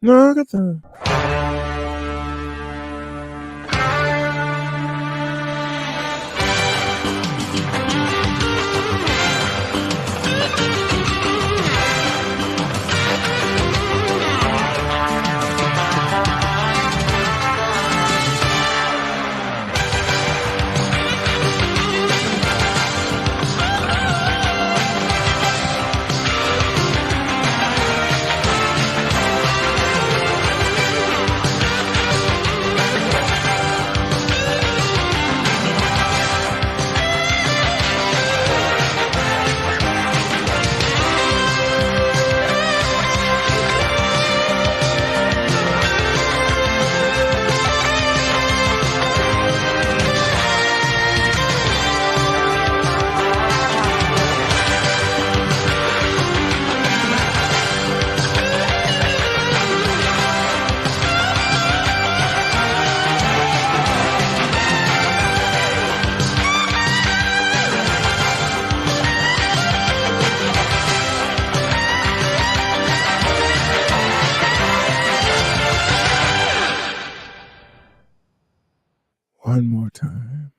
No, I got the. One more time.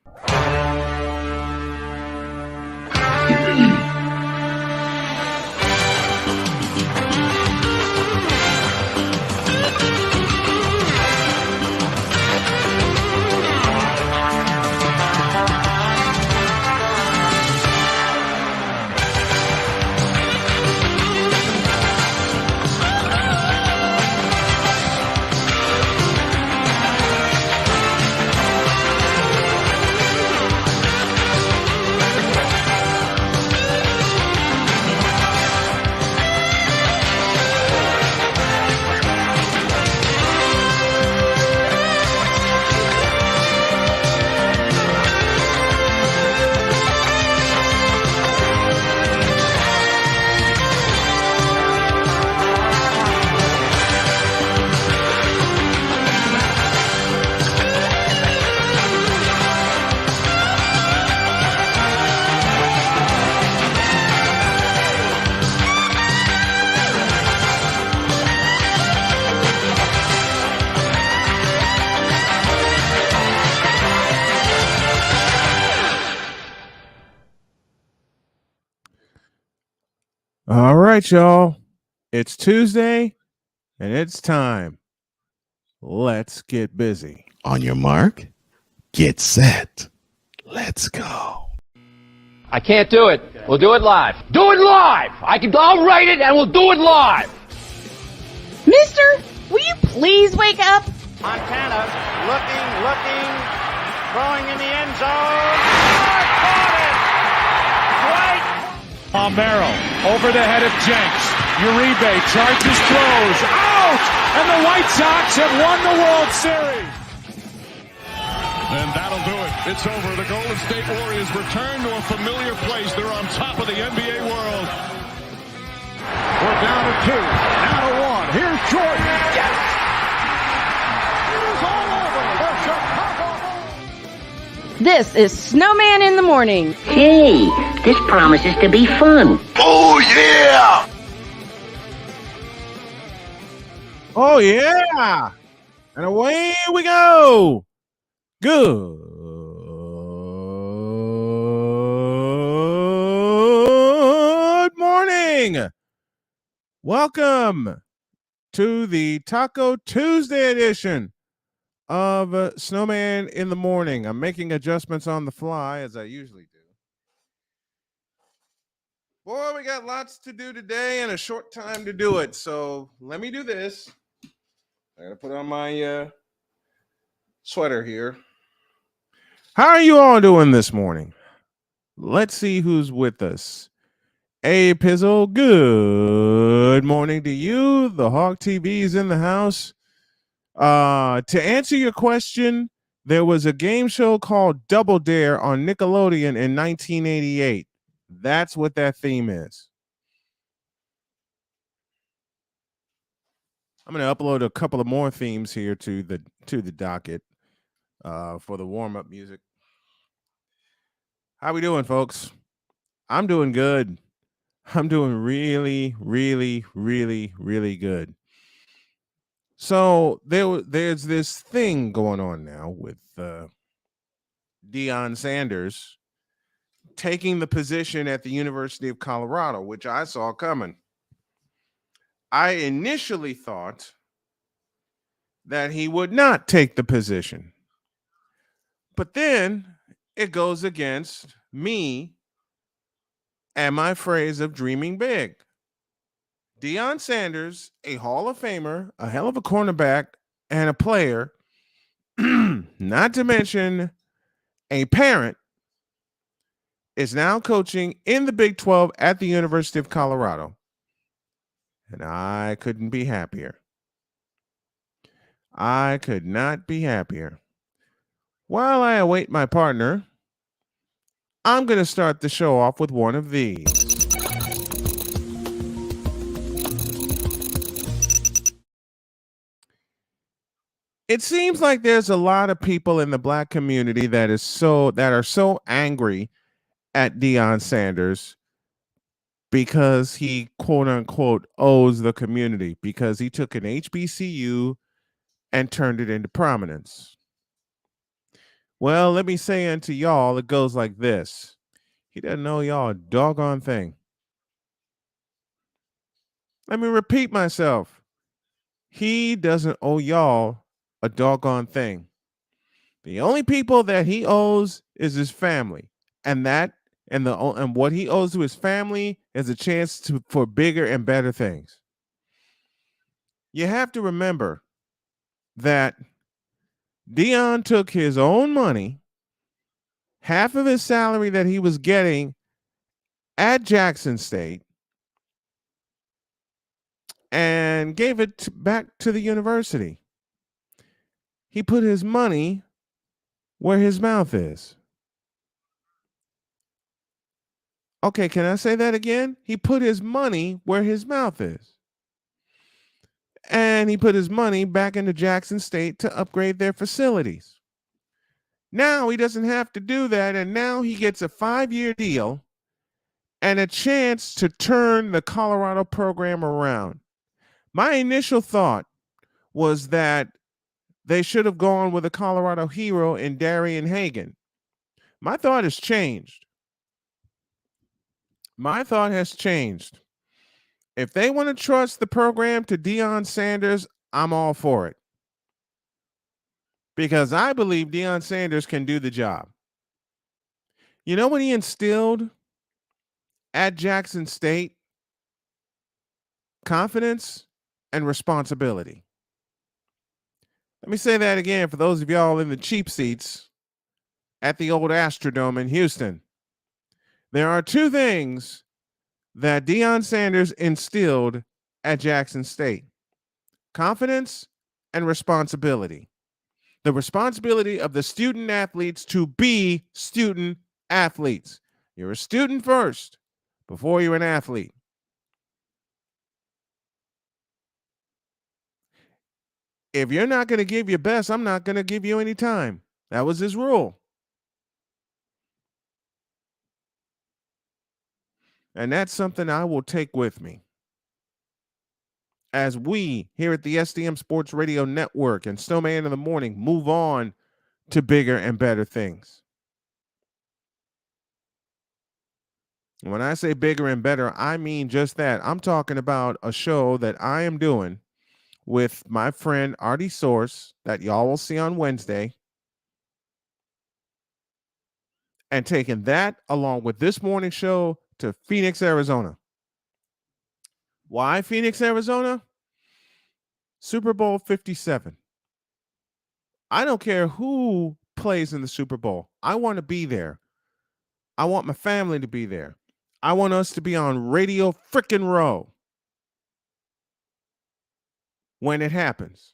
All right, y'all. It's Tuesday, and it's time. Let's get busy. On your mark, get set. Let's go. I can't do it. We'll do it live. Do it live! I'll write it and we'll do it live! Mister, will you please wake up? Montana looking, throwing in the end zone. Caught it! Right. Palmero over the head of Jenks. Uribe charges, throws, out! And the White Sox have won the World Series. And that'll do it. It's over. The Golden State Warriors return to a familiar place. They're on top of the NBA world. We're down to 2, now to 1. Here's Jordan. Yes! It's all over. The Chicago Bulls. This is Snowman in the Morning. Hey, this promises to be fun. Oh, yeah! Oh, yeah. And away we go. Good morning. Welcome to the Taco Tuesday edition of Snowman in the Morning. I'm making adjustments on the fly, as I usually do. Boy, we got lots to do today and a short time to do it. So let me do this. I gotta put on my sweater here. How are you all doing this morning? Let's see who's with us. Hey, Pizzle, good morning to you. The Hawk TV's in the house. To answer your question, there was a game show called Double Dare on Nickelodeon in 1988. That's what that theme is. I'm going to upload a couple of more themes here to the docket for the warm-up music. How we doing, folks? I'm doing good. I'm doing really, really, really, really good. So there's this thing going on now with Deion Sanders taking the position at the University of Colorado, which I saw coming. I initially thought that he would not take the position, but then it goes against me and my phrase of dreaming big. Deion Sanders, a Hall of Famer, a hell of a cornerback, and a player, not to mention a parent, is now coaching in the Big 12 at the University of Colorado. And I couldn't be happier. I could not be happier. While I await my partner, I'm going to start the show off with one of these. It seems like there's a lot of people in the black community that are so angry at Deion Sanders because he quote unquote owes the community because he took an HBCU and turned it into prominence. Well, let me say unto y'all, it goes like this. He doesn't know y'all a doggone thing. Let me repeat myself. He doesn't owe y'all a doggone thing. The only people that he owes is his family. And what he owes to his family is a chance for bigger and better things. You have to remember that Deion took his own money, half of his salary that he was getting at Jackson State, and gave it back to the university. He put his money where his mouth is. Okay, can I say that again? He put his money where his mouth is. And he put his money back into Jackson State to upgrade their facilities. Now he doesn't have to do that, and now he gets a 5-year deal and a chance to turn the Colorado program around. My initial thought was that they should have gone with a Colorado hero in Darian Hagan. My thought has changed. My thought has changed. If they want to trust the program to Deion Sanders, I'm all for it. Because I believe Deion Sanders can do the job. You know what he instilled at Jackson State? Confidence and responsibility. Let me say that again for those of y'all in the cheap seats at the old Astrodome in Houston. There are two things that Deion Sanders instilled at Jackson State: confidence and responsibility. The responsibility of the student athletes to be student athletes. You're a student first before you're an athlete. If you're not going to give your best, I'm not going to give you any time. That was his rule. And that's something I will take with me as we here at the SDM Sports Radio Network and Snowman in the Morning move on to bigger and better things. When I say bigger and better, I mean just that. I'm talking about a show that I am doing with my friend Artie Source that y'all will see on Wednesday, and taking that along with this morning show to Phoenix, Arizona. Why Phoenix, Arizona? Super Bowl 57. I don't care who plays in the Super Bowl. I want to be there. I want my family to be there. I want us to be on Radio Frickin' Row when it happens.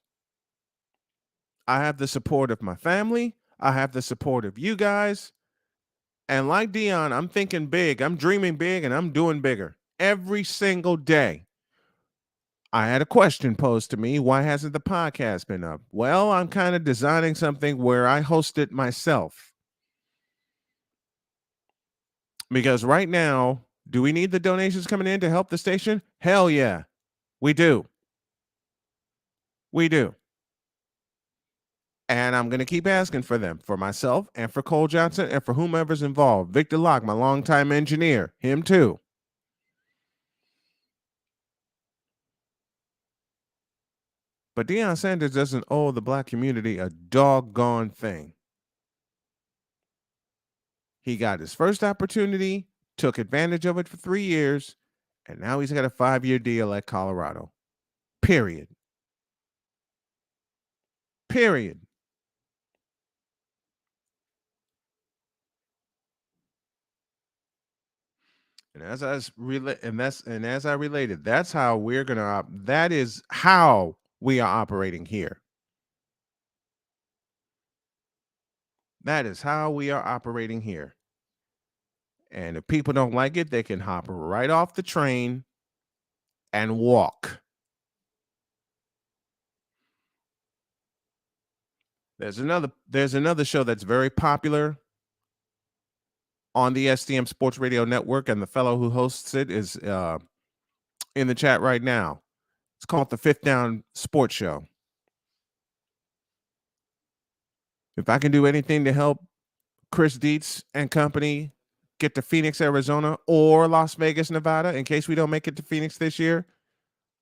I have the support of my family. I have the support of you guys. And like Deion, I'm thinking big. I'm dreaming big, and I'm doing bigger every single day. I had a question posed to me. Why hasn't the podcast been up? Well, I'm kind of designing something where I host it myself. Because right now, do we need the donations coming in to help the station? Hell yeah, we do. We do. And I'm going to keep asking for them, for myself and for Cole Johnson and for whomever's involved. Victor Locke, my longtime engineer, him too. But Deion Sanders doesn't owe the black community a doggone thing. He got his first opportunity, took advantage of it for 3 years, and now he's got a 5-year deal at Colorado. Period. Period. And as I related, that's how we're gonna. That is how we are operating here. That is how we are operating here. And if people don't like it, they can hop right off the train and walk. There's another show that's very popular on the STM Sports Radio Network, and the fellow who hosts it is in the chat right now. It's called the Fifth Down Sports Show. If I can do anything to help Chris Dietz and company get to Phoenix, Arizona, or Las Vegas, Nevada, in case we don't make it to Phoenix this year,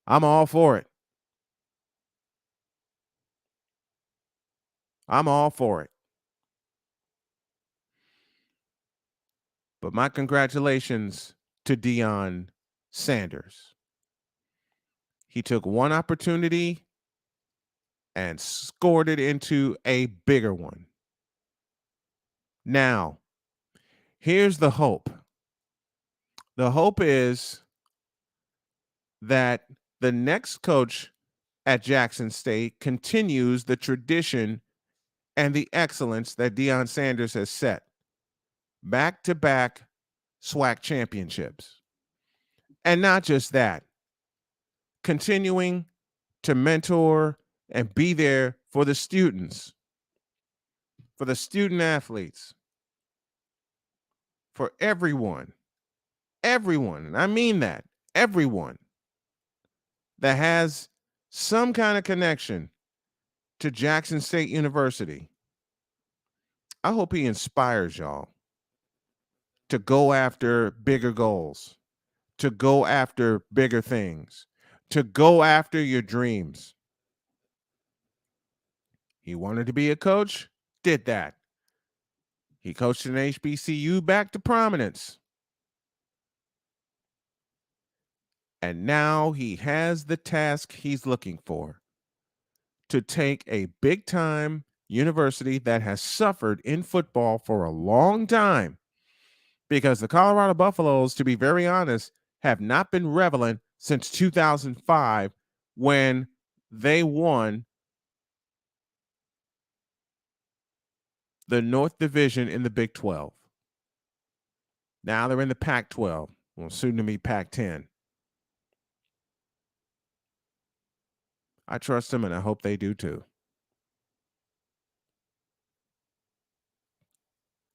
I'm all for it. I'm all for it. But my congratulations to Deion Sanders. He took one opportunity and scored it into a bigger one. Now, here's the hope. The hope is that the next coach at Jackson State continues the tradition and the excellence that Deion Sanders has set. Back-to-back SWAC championships. And not just that, continuing to mentor and be there for the students, for the student athletes, for everyone, and I mean that, everyone that has some kind of connection to Jackson State University. I hope he inspires y'all to go after bigger goals, to go after bigger things, to go after your dreams. He wanted to be a coach, did that. He coached an HBCU back to prominence. And now he has the task he's looking for, to take a big-time university that has suffered in football for a long time, because the Colorado Buffaloes, to be very honest, have not been relevant since 2005 when they won the North Division in the Big 12. Now they're in the Pac-12, well, soon to be Pac-10. I trust them, and I hope they do too.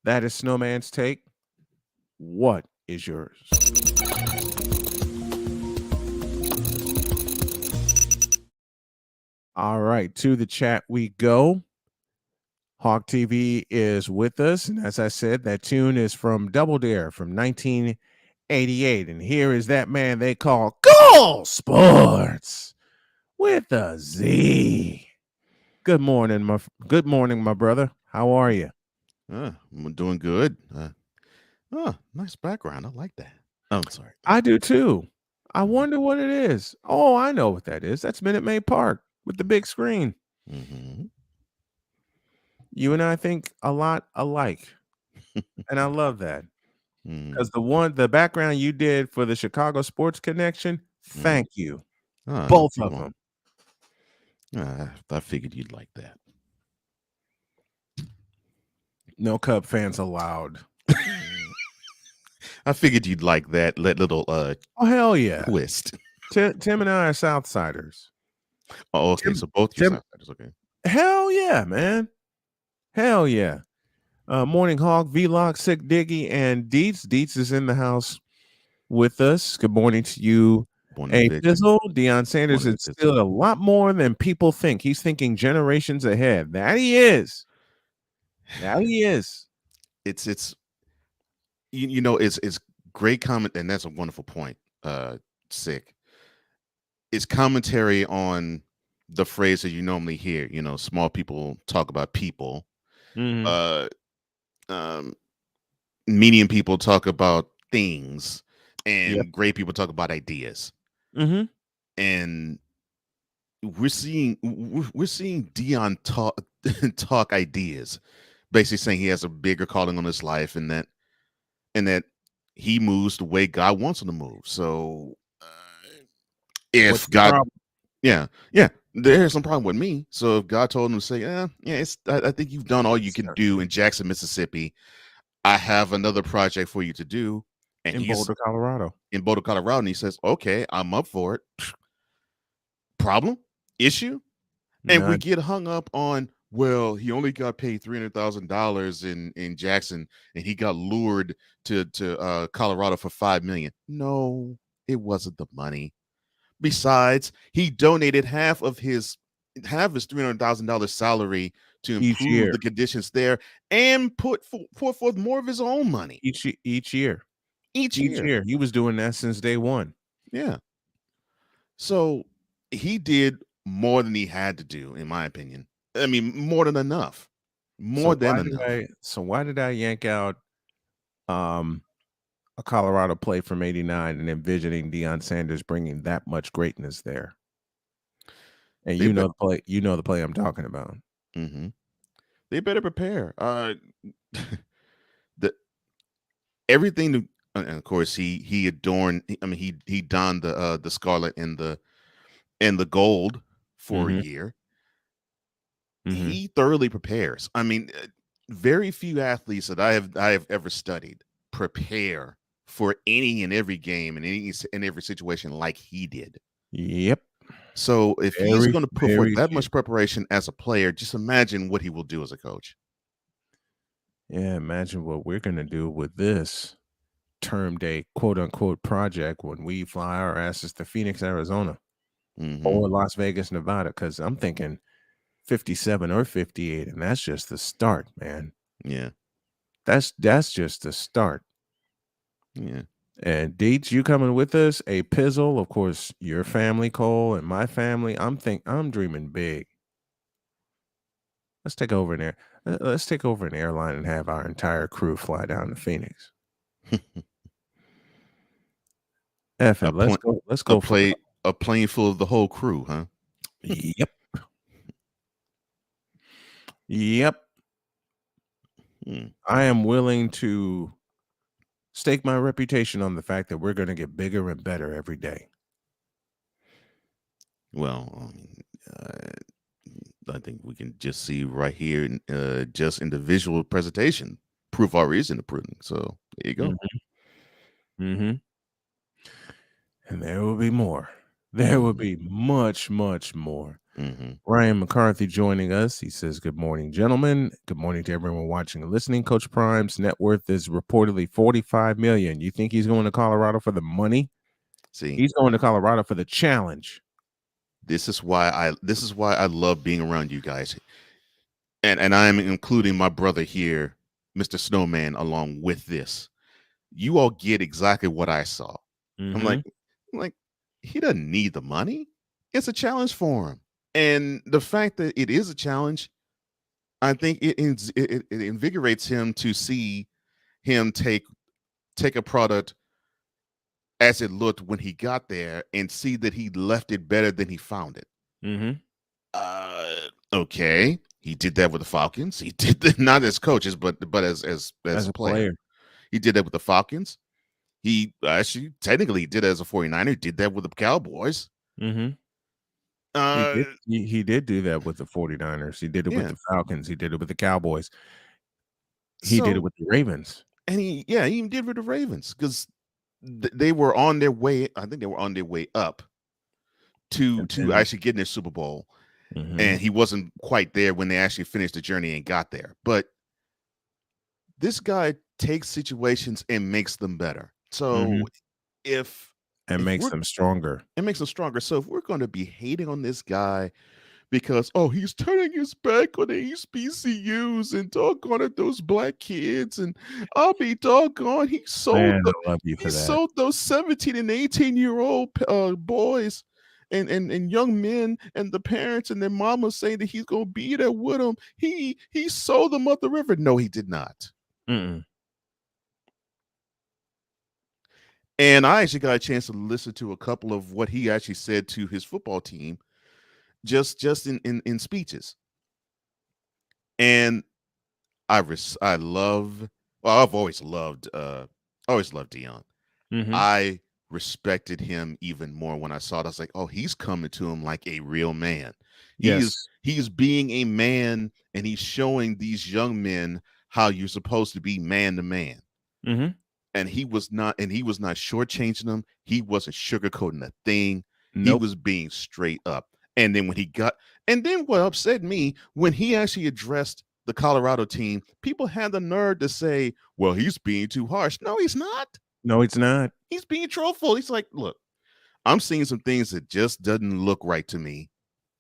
That is Snowman's take. What is yours? All right, to the chat we go. Hawk TV is with us, and as I said, that tune is from Double Dare from 1988, and here is that man they call Goal Sports with a Z. Good morning, my brother. How are you? I'm doing good. Nice background. I like that. Oh, I'm sorry. I do too. I wonder what it is. Oh, I know what that is. That's Minute Maid Park with the big screen. Mm-hmm. You and I think a lot alike, and I love that, because the background you did for the Chicago Sports Connection, thank you, both of them. I figured you'd like that. No Cub fans allowed. I figured you'd like that little oh hell yeah twist. Tim and I are Southsiders. Oh, okay. So both you Southsiders, okay. Hell yeah, man. Hell yeah. Morning Hawk, V-Lock, Sick Diggy, and Dietz. Dietz is in the house with us. Good morning to you, on the Hey, Vic. Fizzle, Deion Sanders Morning, is Fizzle. still a lot more than people think. He's thinking generations ahead. That he is. That he is. It's it's great comment, and that's a wonderful point. Sick. It's commentary on the phrase that you normally hear. Small people talk about people. Mhm. Uh, um, medium people talk about things, and Yep. great people talk about ideas. Mhm. And we're seeing Dion talk talk ideas, basically saying he has a bigger calling on his life, and that he moves the way God wants him to move. So What's if the God, problem? yeah, there's some problem with me. So if God told him to say, I think you've done all you can do in Jackson, Mississippi. I have another project for you to do, and In he's Boulder, Colorado. in Boulder, Colorado, and he says, okay, I'm up for it. Problem, issue. And we None. get hung up on, well, he only got paid $300,000 in Jackson, and he got lured to Colorado for $5 million. No, it wasn't the money. Besides, he donated half his $300,000 salary to Each improve year. the conditions there, and put forth more of his own money Each year. each Each year. year. He was doing that since day one. Yeah. So he did more than he had to do, in my opinion. I mean, more than enough. More than enough. Why did I yank out a Colorado play from '89 and envisioning Deion Sanders bringing that much greatness there? And They you bet. know the play I'm talking about. Mm-hmm. They better prepare. The everything. And of course, he adorned. I mean, he donned the scarlet and the gold for a Mhm. year. Mhm. He thoroughly prepares. I mean, very few athletes that I have ever studied prepare for any and every game and every situation like he did. Yep. So if he's Very, going to put forth very that few. much preparation as a player, just imagine what he will do as a coach. Yeah, imagine what we're gonna do with this term day quote unquote project when we fly our asses to Phoenix, Arizona Mm-hmm. or Las Vegas, Nevada, because I'm thinking 57 or 58, and that's just the start, man. Yeah. That's just the start. Yeah. And Deets, you coming with us? A Pizzle, of course, your family, Cole, and my family. I'm dreaming big. Let's take over let's take over an airline and have our entire crew fly down to Phoenix. F a it. Let's plane go. Let's a go for play a plane full of the whole crew, huh? Yep. Yep. Hmm. I am willing to stake my reputation on the fact that we're going to get bigger and better every day. Well, I think we can just see right here, just in the visual presentation, proof already is in the pudding. So there you go. Mm-hmm. And there will be more. There will be much, much more. Mm-hmm. Ryan McCarthy joining us. He says, good morning, gentlemen. Good morning to everyone watching and listening. Coach Prime's net worth is reportedly $45 million. You think he's going to Colorado for the money? See, He's going to Colorado for the challenge. this is why I love being around you guys. And I'm including my brother here, Mr. Snowman, along with this. You all get exactly what I saw. I'm Mhm. like, he doesn't need the money. It's a challenge for him. And the fact that it is a challenge, I think it invigorates him to see him take a product as it looked when he got there and see that he left it better than he found it. Mhm. Okay. He did that with the Falcons. He did that not as coaches, but as As a a player. player. He did that with the Falcons. He actually technically did it as a 49er, did that with the Cowboys. Mhm. Uh He did do that with the 49ers. He did it with yeah. the Falcons. He did it with the Cowboys. He did it So with the Ravens. and he even did with the Ravens because they were on their way. I think they were on their way up to And then actually getting their Super Bowl. Mhm. And he wasn't quite there when they actually finished the journey and got there. But this guy takes situations and makes them better. So Mhm. if and makes them stronger. It makes them stronger. So if we're going to be hating on this guy because, oh, he's turning his back on the HBCUs and doggone it, those black kids, and I'll be doggone, he sold Man, I love you for that. sold those 17 and 18-year-old boys and young men and the parents and their mamas saying that he's going to be there with them. He sold them up the river. No, he did not. Mm-mm. And I actually got a chance to listen to a couple of what he actually said to his football team just in speeches. And I've always loved Deion. Mm-hmm. I respected him even more when I saw it. I was like, oh, he's coming to him like a real man. He's being a man, and he's showing these young men how you're supposed to be man to man. Mm-hmm. And he was not shortchanging them. He wasn't sugarcoating a thing. Nope. He was being straight up. And then what upset me, when he actually addressed the Colorado team, people had the nerve to say, well, he's being too harsh. No, he's not. No, it's not. He's being truthful. He's like, look, I'm seeing some things that just doesn't look right to me.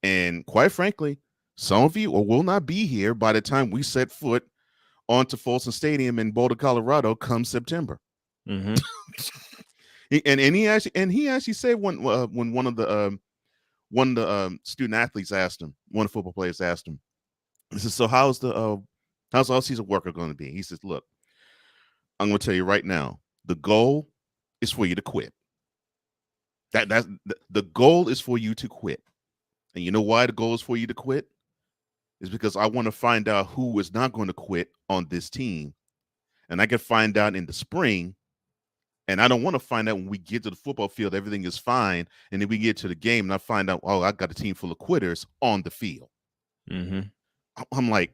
And quite frankly, some of you will not be here by the time we set foot onto Folsom Stadium in Boulder, Colorado come September. Mm-hmm. and he actually said when one of the student athletes asked him, one of the football players asked him, he says, so how's the all-season worker going to be? He says, look, I'm going to tell you right now, the goal is for you to quit. That's the goal is for you to quit. And you know why the goal is for you to quit? Is because I want to find out who is not going to quit on this team. And I can find out in the spring. And I don't want to find out when we get to the football field, everything is fine. And then we get to the game and I find out, oh, I got a team full of quitters on the field. Mm-hmm. I'm like,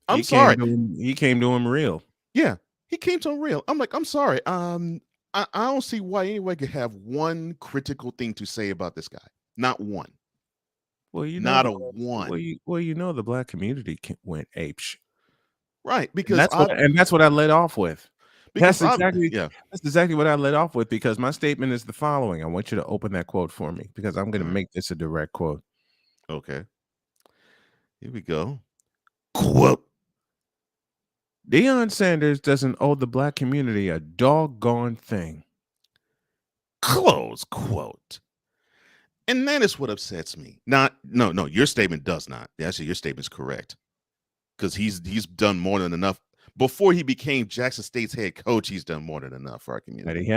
I'm sorry. He came to him real. Yeah, he came to him real. I'm like, I'm sorry. I don't see why anyone could have one critical thing to say about this guy. Not one. Well, one. Well, the black community went apeshit. Right, because that's what I led off with. That's exactly what I led off with, because my statement is the following. I want you to open that quote for me, because I'm going to make this a direct quote. Okay. Here we go. Quote. Deion Sanders doesn't owe the black community a doggone thing. Close quote. And that is what upsets me. No, your statement does not. Actually, your statement's correct. Because he's done more than enough. Before he became Jackson State's head coach, he's done more than enough for our community.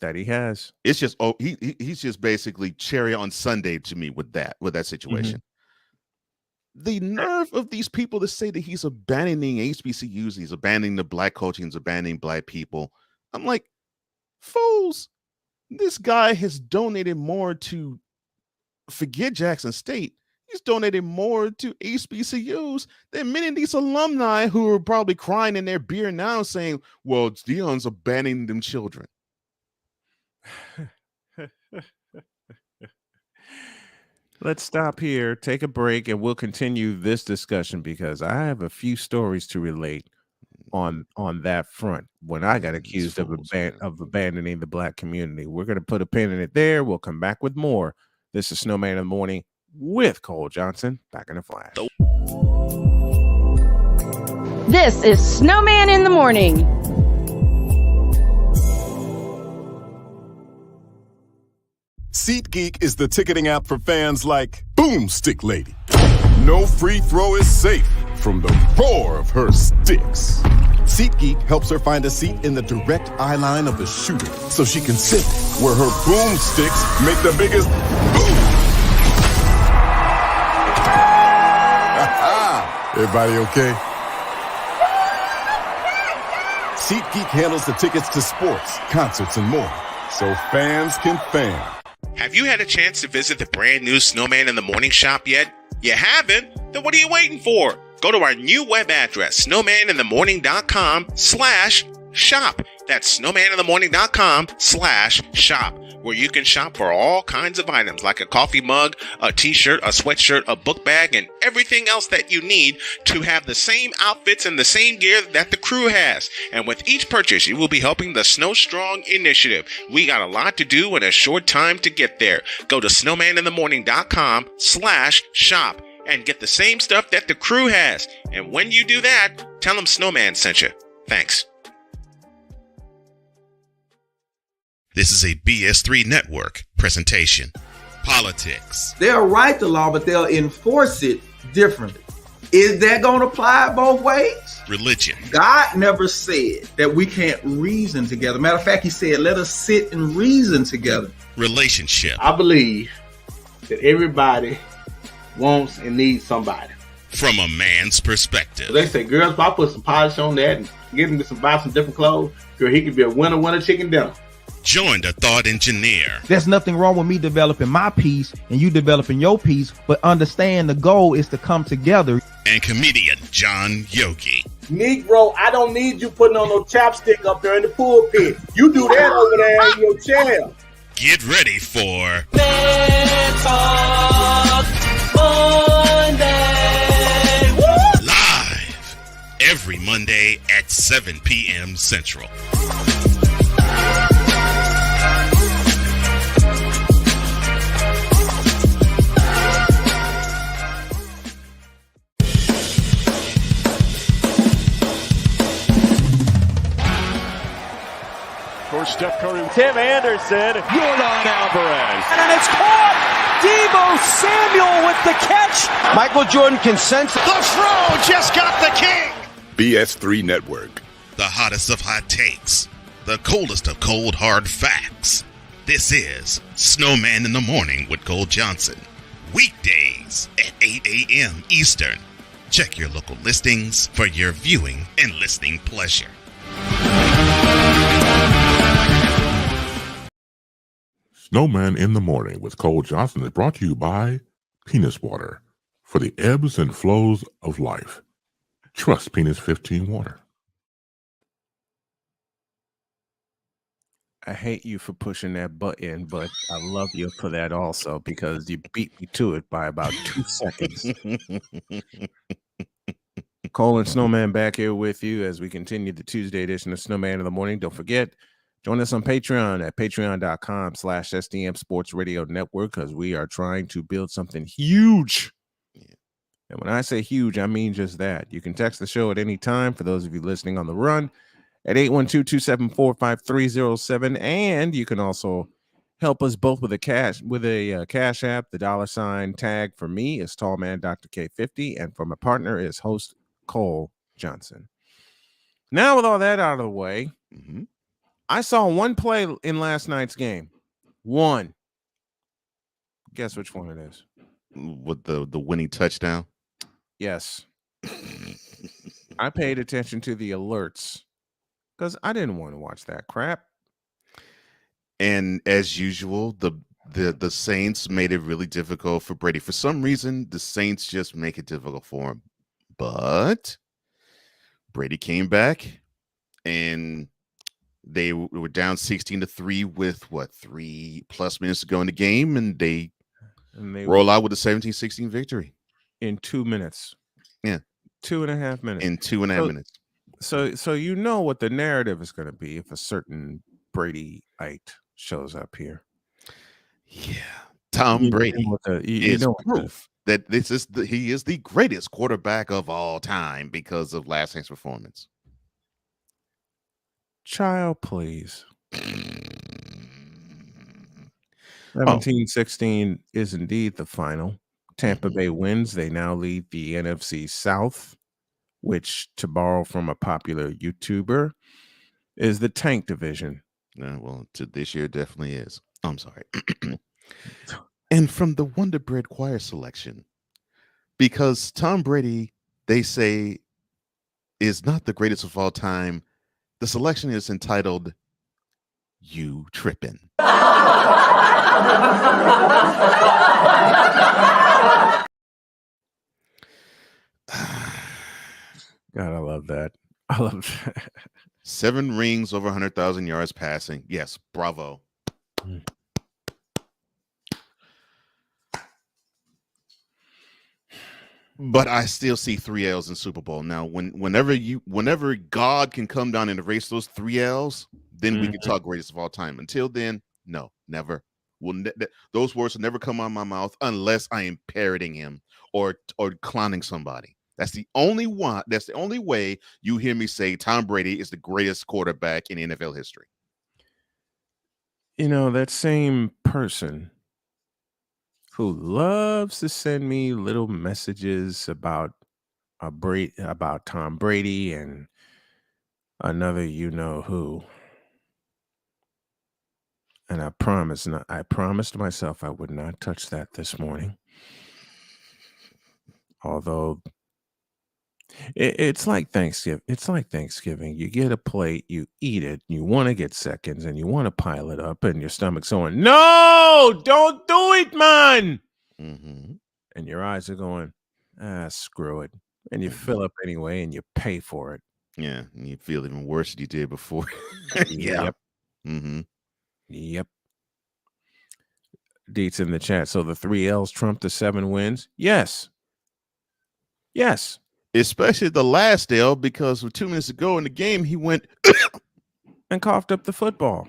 That he has. It's just he's just basically cherry on Sunday to me with that situation. Mm-hmm. The nerve of these people to say that he's abandoning HBCUs, he's abandoning the black coaching, he's abandoning black people. I'm like, fools, this guy has donated more to, forget Jackson State, he's donated more to HBCUs than many of these alumni who are probably crying in their beer now saying, well, Deion's abandoning them children. Let's stop here, take a break, and we'll continue this discussion, because I have a few stories to relate on that front when I got accused of abandoning the black community. We're going to put a pin in it there. We'll come back with more. This is Snowman in the Morning with Cole Johnson. Back in a flash. This is Snowman in the Morning. SeatGeek is the ticketing app for fans like Boomstick Lady. No free throw is safe from the roar of her sticks. SeatGeek helps her find a seat in the direct eye line of the shooter so she can sit where her boomsticks make the biggest boom. Everybody okay? SeatGeek handles the tickets to sports, concerts, and more, so fans can fan. Have you had a chance to visit the brand new Snowman in the Morning shop yet? You haven't? Then what are you waiting for? Go to our new web address, snowmaninthemorning.com/shop, That's snowmaninthemorning.com/shop, where you can shop for all kinds of items like a coffee mug, a t-shirt, a sweatshirt, a book bag, and everything else that you need to have the same outfits and the same gear that the crew has. And with each purchase, you will be helping the Snow Strong initiative. We got a lot to do in a short time to get there. Go to snowmaninthemorning.com/shop and get the same stuff that the crew has. And when you do that, tell them Snowman sent you. Thanks. This is a BS3 Network presentation. Politics. They'll write the law, but they'll enforce it differently. Is that going to apply both ways? Religion. God never said that we can't reason together. Matter of fact, he said, let us sit and reason together. Relationship. I believe that everybody wants and needs somebody. From a man's perspective. They say, girls, if I put some polish on that and get him to buy some different clothes, girl, he could be a winner chicken dinner. Join the thought engineer. There's nothing wrong with me developing my piece and you developing your piece, but understand the goal is to come together. And comedian John Yogi. Negro, I don't need you putting on no chapstick up there in the pulpit. You do that over there in your chair. Get ready for Let's Talk Monday. Woo! Live every Monday at 7 p.m. Central. Steph Curry, Tim Anderson, Jordan Alvarez, And it's caught! Debo Samuel with the catch! Michael Jordan can sense it. the throw just got the king! BS3 Network. The hottest of hot takes. The coldest of cold hard facts. This is Snowman in the Morning with Cole Johnson. Weekdays at 8 a.m. Eastern. Check your local listings for your viewing and listening pleasure. Snowman in the Morning with Cole Johnson is brought to you by Penis Water for the ebbs and flows of life. Trust Penis 15 Water. I hate you for pushing that button, but I love you for that also because you beat me to it by about 2 seconds. Cole and Snowman back here with you as we continue the Tuesday edition of Snowman in the Morning. Don't forget, join us on Patreon at patreon.com/SDM Sports Radio Network because we are trying to build something huge. And when I say huge, I mean just that. You can text the show at any time for those of you listening on the run at 812-274-5307. And you can also help us both with a cash app. The $ tag for me is Tallman Dr. K50. And for my partner is host Cole Johnson. Now with all that out of the way, I saw one play in last night's game. One. Guess which one it is? With the winning touchdown? Yes. I paid attention to the alerts because I didn't want to watch that crap. And as usual, the Saints made it really difficult for Brady. For some reason, the Saints just make it difficult for him. But Brady came back and they were down 16-3 with 3+ minutes to go in the game, and they roll out with a 17-16 victory in 2 minutes. Yeah, 2.5 minutes. In 2.5 minutes. So you know what the narrative is going to be if a certain Bradyite shows up here. Yeah, Tom Brady is proof that he is the greatest quarterback of all time because of last night's performance. Child, please. 17-16 is indeed the final. Tampa Bay wins. They now lead the NFC South, which, to borrow from a popular YouTuber, is the tank division. Well, this year definitely is. I'm sorry. And from the Wonder Bread choir selection, because Tom Brady, they say, is not the greatest of all time, the selection is entitled You Trippin'. God, I love that. I love that. 7 rings, over 100,000 yards passing. Yes, bravo. But I still see 3 L's in Super Bowl. Now, whenever God can come down and erase those 3 L's, then we can talk greatest of all time. Until then, no, never. Those words will never come out of my mouth unless I am parroting him or clowning somebody. That's the only one. That's the only way you hear me say Tom Brady is the greatest quarterback in NFL history. You know, that same person who loves to send me little messages about Tom Brady and another you know who. And I promised myself I would not touch that this morning. Although it's like Thanksgiving. It's like Thanksgiving. You get a plate, you eat it, you want to get seconds, and you want to pile it up, and your stomach's going, "No, don't do it, man." And your eyes are going, screw it. And you fill up anyway, and you pay for it. Yeah, and you feel even worse than you did before. Yeah. Yep. Yep. Deets in the chat. So the 3 L's trump the 7 wins? Yes. Yes. Especially the last L, because 2 minutes ago in the game, he went and coughed up the football.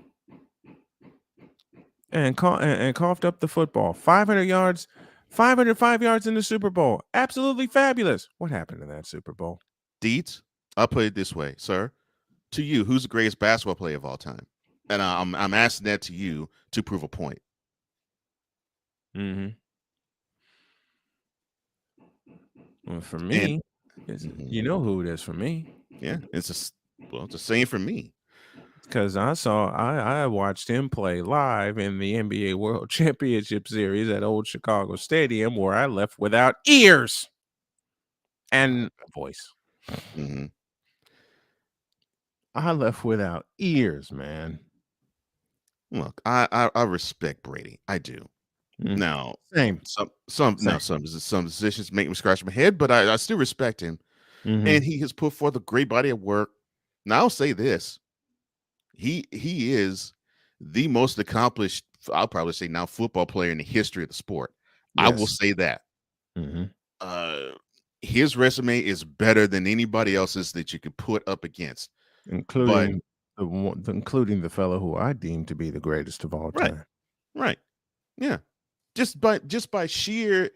And coughed up the football. 500 yards, 505 yards in the Super Bowl. Absolutely fabulous. What happened in that Super Bowl? Deets, I'll put it this way, sir. To you, who's the greatest basketball player of all time? And I'm asking that to you to prove a point. Well, for me, you know who it is for me. Yeah, it's the same for me. Because I watched him play live in the NBA World Championship Series at Old Chicago Stadium, where I left without ears and a voice. I left without ears, man. Look, I respect Brady. I do. Now, some decisions make me scratch my head, but I still respect him, and he has put forth a great body of work. Now, I'll say this: he is the most accomplished, I'll probably say now, football player in the history of the sport. Yes. I will say that. His resume is better than anybody else's that you could put up against, including the fellow who I deem to be the greatest of all time. Right. Yeah. Just by sheer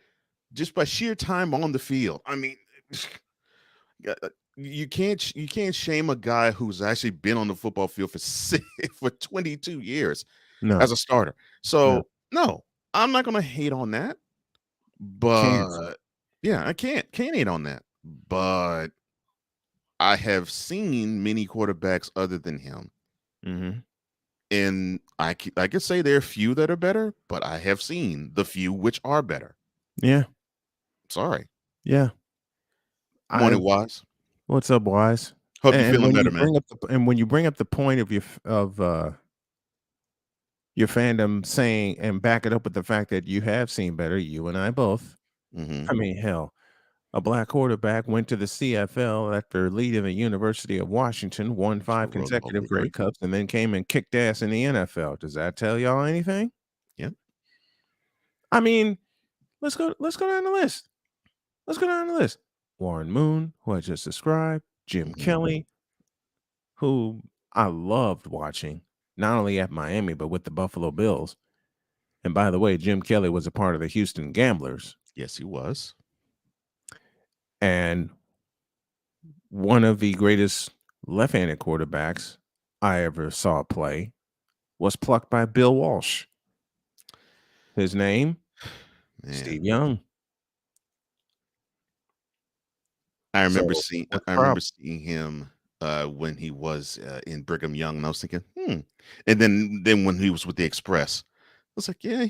time on the field. I mean, you can't shame a guy who's actually been on the football field for 22 years as a starter. So no, I'm not gonna hate on that. But yeah, I can't hate on that. But I have seen many quarterbacks other than him. And I could say there are few that are better, but I have seen the few which are better. Yeah. Sorry. Yeah. Morning, Wise. What's up, Wise? Hope you're feeling better, man. When you bring up the point of your fandom saying and back it up with the fact that you have seen better, you and I both. I mean, hell, a black quarterback went to the CFL after leading the University of Washington, won 5 consecutive Grey Cups, and then came and kicked ass in the NFL. Does that tell y'all anything? Yeah. I mean, let's go down the list. Warren Moon, who I just described, Jim Kelly, who I loved watching, not only at Miami, but with the Buffalo Bills. And by the way, Jim Kelly was a part of the Houston Gamblers. Yes, he was. And one of the greatest left-handed quarterbacks I ever saw play was plucked by Bill Walsh. His name, Steve Young. I remember seeing him when he was in Brigham Young, and I was thinking, And then when he was with the Express, I was like, yeah,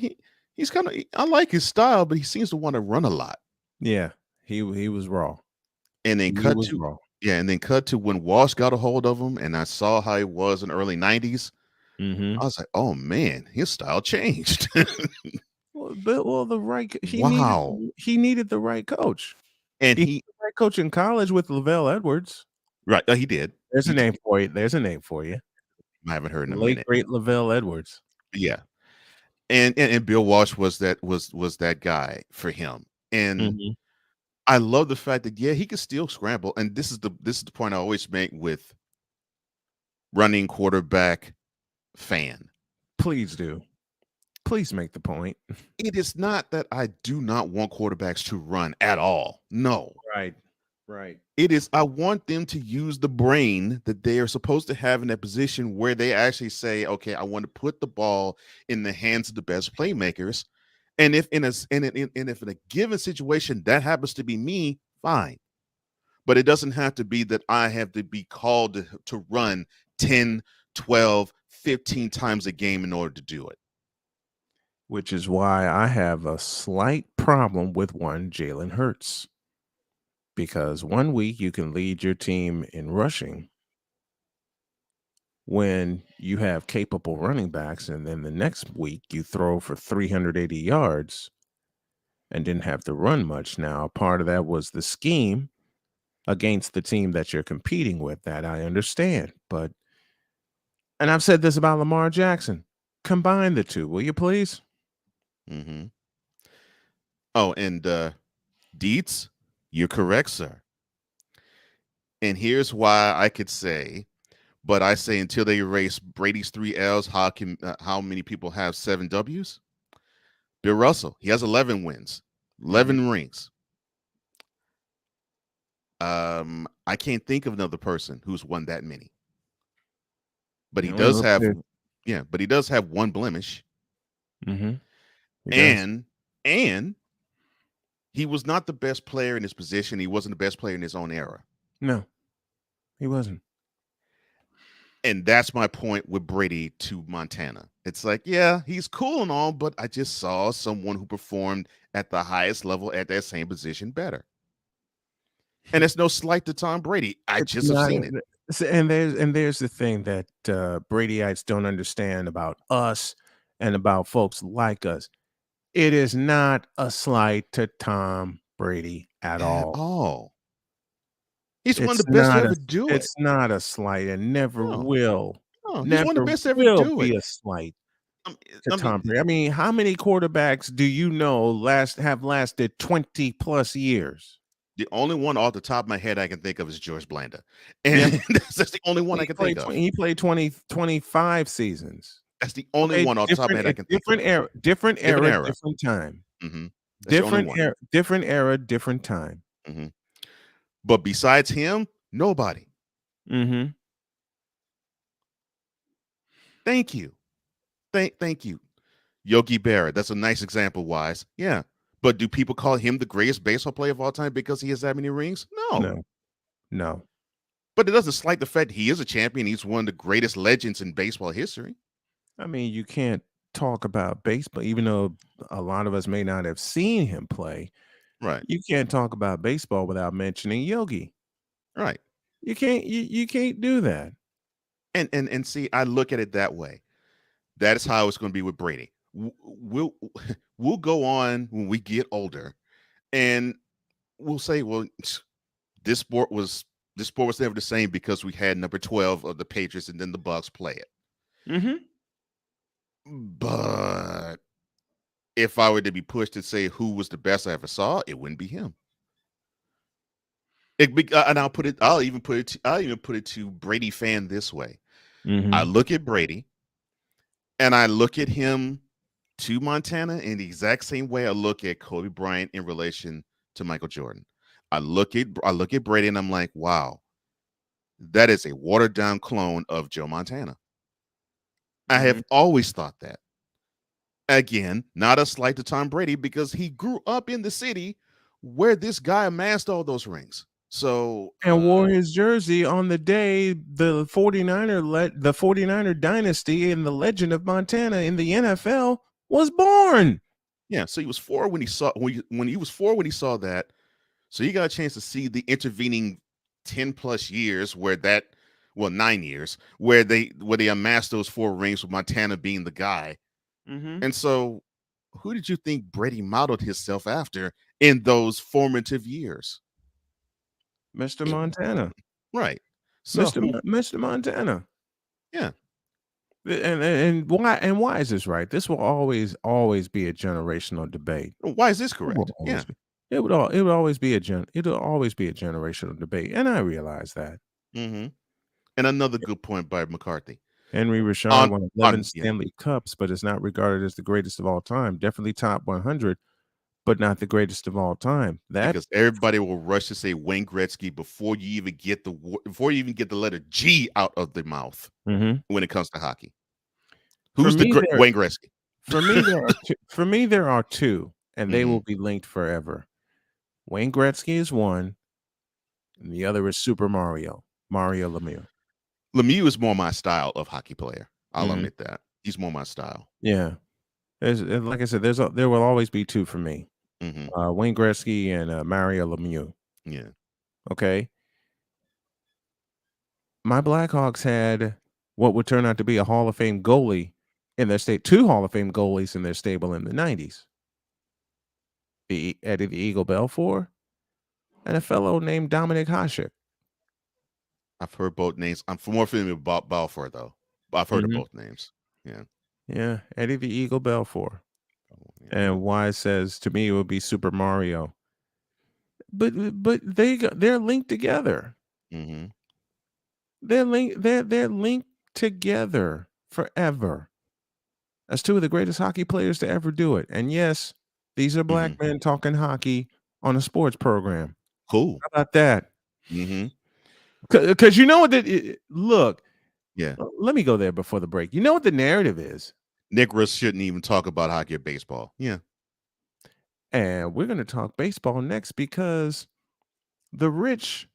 he's kind of, I like his style, but he seems to want to run a lot. Yeah, he was raw. And then cut to when Walsh got a hold of him, and I saw how he was in the early 90s. I was like, oh man, his style changed. He needed the right coach. And he the right coach in college with Lavelle Edwards. Right. He did. There's He a did. name for you. There's a name for you. I haven't heard in a Late minute. great Lavelle Edwards. Yeah. And Bill Walsh was that guy for him. And Mhm. I love the fact that he could still scramble. And this is the point I always make with running quarterback fan. Please do. Please make the point. It is not that I do not want quarterbacks to run at all. No. Right. Right. It is I want them to use the brain that they are supposed to have in that position where they actually say, okay, I want to put the ball in the hands of the best playmakers. And if in a given situation that happens to be me, fine. But it doesn't have to be that I have to be called to run 10, 12, 15 times a game in order to do it. Which is why I have a slight problem with one Jalen Hurts. Because 1 week you can lead your team in rushing when you have capable running backs, and then the next week you throw for 380 yards and didn't have to run much. Now, part of that was the scheme against the team that you're competing with. That I understand. But, and I've said this about Lamar Jackson, combine the two, will you please? Mm-hmm. Oh, and Dietz, you're correct, sir. And here's why I could say, but I say until they erase Brady's 3 L's, how many people have 7 W's? Bill Russell, he has 11 wins, 11 rings. I can't think of another person who's won that many. But he does have, but he does have one blemish. Mm-hmm. And he was not the best player in his position. He wasn't the best player in his own era. No, he wasn't. And that's my point with Brady to Montana. It's like, yeah, he's cool and all, but I just saw someone who performed at the highest level at that same position better. And it's no slight to Tom Brady. I just have seen it. And there's the thing that Bradyites don't understand about us and about folks like us. It is not a slight to Tom Brady at all. He's one of the best to ever do it. It's not a slight and never will. No, he's never one of the best to ever will do be it. a slight to Tom Brady. I mean, how many quarterbacks do you know have lasted 20 plus years? The only one off the top of my head I can think of is George Blanda. And that's the only one I can think of. He played 25 seasons. That's the only one off the top of my head I can think of. Different era, different time. Mm-hmm. Different era, different time. Mm-hmm. But besides him, nobody. Mm-hmm. Thank you. Thank you. Yogi Berra. That's a nice example, Wise. Yeah. But do people call him the greatest baseball player of all time because he has that many rings? No. But it doesn't slight the fact he is a champion. He's one of the greatest legends in baseball history. I mean, you can't talk about baseball, even though a lot of us may not have seen him play. Right. You can't talk about baseball without mentioning Yogi. Right. You can't do that. And see, I look at it that way. That is how it's going to be with Brady. We'll go on when we get older, and we'll say, well, this sport was never the same because we had number 12 of the Patriots and then the Bucks play it. Mm-hmm. But if I were to be pushed to say who was the best I ever saw, it wouldn't be him. And I'll even put it to Brady fan this way. Mm-hmm. I look at Brady and I look at him to Montana in the exact same way I look at Kobe Bryant in relation to Michael Jordan. I look at Brady and I'm like, wow, that is a watered down clone of Joe Montana. I have always thought that. Again, not a slight to Tom Brady because he grew up in the city where this guy amassed all those rings. So and wore his jersey on the day the 49er dynasty and the legend of Montana in the NFL was born. Yeah, so he was 4 when he saw that. So he got a chance to see the intervening 10 plus years 9 years where they amassed those 4 rings with Montana being the guy. Mm-hmm. And so who did you think Brady modeled himself after in those formative years? Mr. Montana. Right. So, Mr. Montana. Yeah. And why is this right? This will always be a generational debate. Why is this correct? Yeah. It would always be a generational debate, and I realize that. Mm-hmm. And another good point by McCarthy. Henry Richard won 11 Stanley Cups, but is not regarded as the greatest of all time. Definitely top 100, but not the greatest of all time. Because everybody will rush to say Wayne Gretzky before you even get the letter G out of the mouth when it comes to hockey. Who's Wayne Gretzky? For me, there are two, and they will be linked forever. Wayne Gretzky is one, and the other is Super Mario Lemieux. Lemieux is more my style of hockey player. I'll admit that. He's more my style. Yeah. Like I said, there will always be two for me. Wayne Gretzky and Mario Lemieux. Yeah. Okay. My Blackhawks had what would turn out to be a Hall of Fame goalie in their state, two Hall of Fame goalies in their stable in the 90s. Eddie the Eagle Belfour and a fellow named Dominic Hasek. I've heard both names. I'm more familiar with Balfour, though. I've heard of both names. Yeah. Yeah. Eddie the Eagle Belfour. And Wise says to me it would be Super Mario. But they're linked together. Mm-hmm. They're linked together forever. As two of the greatest hockey players to ever do it. And yes, these are black men talking hockey on a sports program. Cool. How about that? Mm-hmm. Because you know what look. Yeah. Let me go there before the break. You know what the narrative is? Nicholas shouldn't even talk about hockey or baseball. Yeah. And we're going to talk baseball next because the rich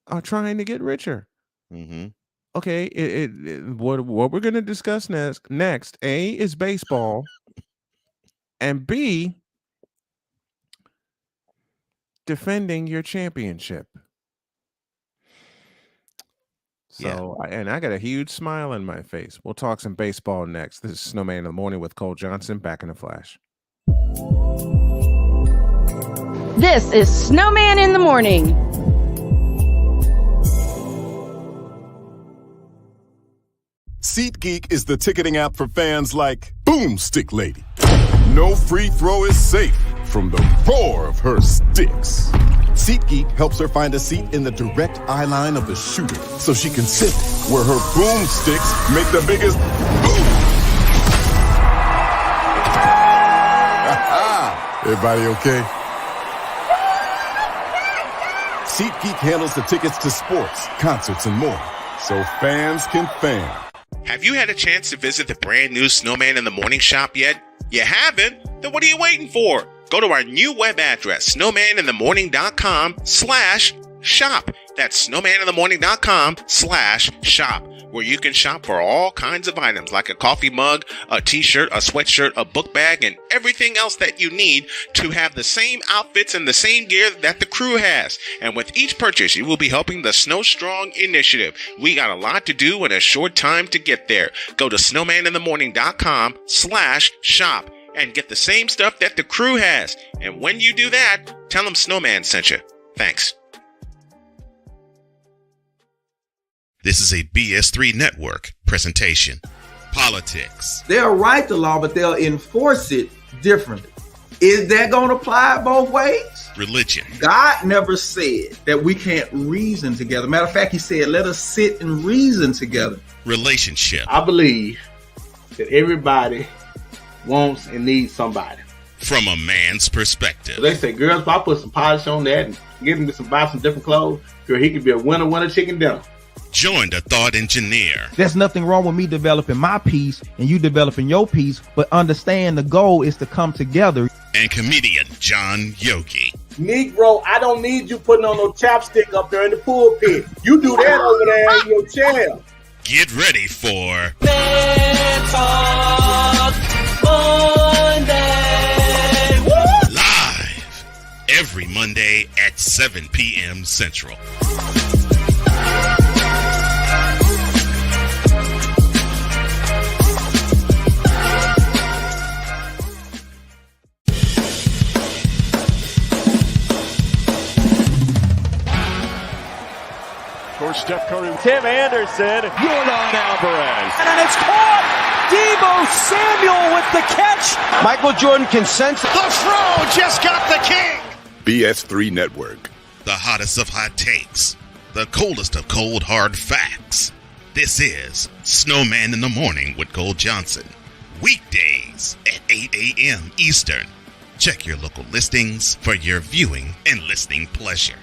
are trying to get richer. Mm-hmm. Okay. What we're going to discuss next, A, is baseball, and B, defending your championship. So, and I got a huge smile on my face. We'll talk some baseball next. This is Snowman in the Morning with Cole Johnson. Back in a flash. This is Snowman in the Morning. SeatGeek is the ticketing app for fans like Boomstick Lady. No free throw is safe from the roar of her sticks. SeatGeek helps her find a seat in the direct eye line of the shooter so she can sit where her boomsticks make the biggest boom. Everybody okay? SeatGeek handles the tickets to sports, concerts, and more, so fans can fan. Have you had a chance to visit the brand new Snowman in the Morning shop yet? You haven't? Then what are you waiting for? Go to our new web address, snowmaninthemorning.com/shop. That's snowmaninthemorning.com/shop, where you can shop for all kinds of items like a coffee mug, a t-shirt, a sweatshirt, a book bag, and everything else that you need to have the same outfits and the same gear that the crew has. And with each purchase, you will be helping the Snow Strong initiative. We got a lot to do in a short time to get there. Go to snowmaninthemorning.com/shop. and get the same stuff that the crew has. And when you do that, tell them Snowman sent you. Thanks. This is a BS3 Network presentation. Politics. They'll write the law, but they'll enforce it differently. Is that going to apply both ways? Religion. God never said that we can't reason together. Matter of fact, he said, let us sit and reason together. Relationship. I believe that everybody wants and needs somebody. From a man's perspective. They say, girls, if I put some polish on that and get him to buy some different clothes, girl, he could be a winner chicken dinner. Join the thought engineer. There's nothing wrong with me developing my piece and you developing your piece, but understand the goal is to come together. And comedian John Yogi. Negro, I don't need you putting on no chapstick up there in the pulpit. You do that over there in your chair. Get ready for Monday. Live every Monday at 7 p.m. Central. Of course, Steph Curry. Tim Anderson. Jordan Alvarez. And it's caught. Debo Samuel with the catch. Michael Jordan can sense it. The throw just got the king. BS3 Network. The hottest of hot takes. The coldest of cold hard facts. This is Snowman in the Morning with Cole Johnson. Weekdays at 8 a.m. Eastern. Check your local listings for your viewing and listening pleasure.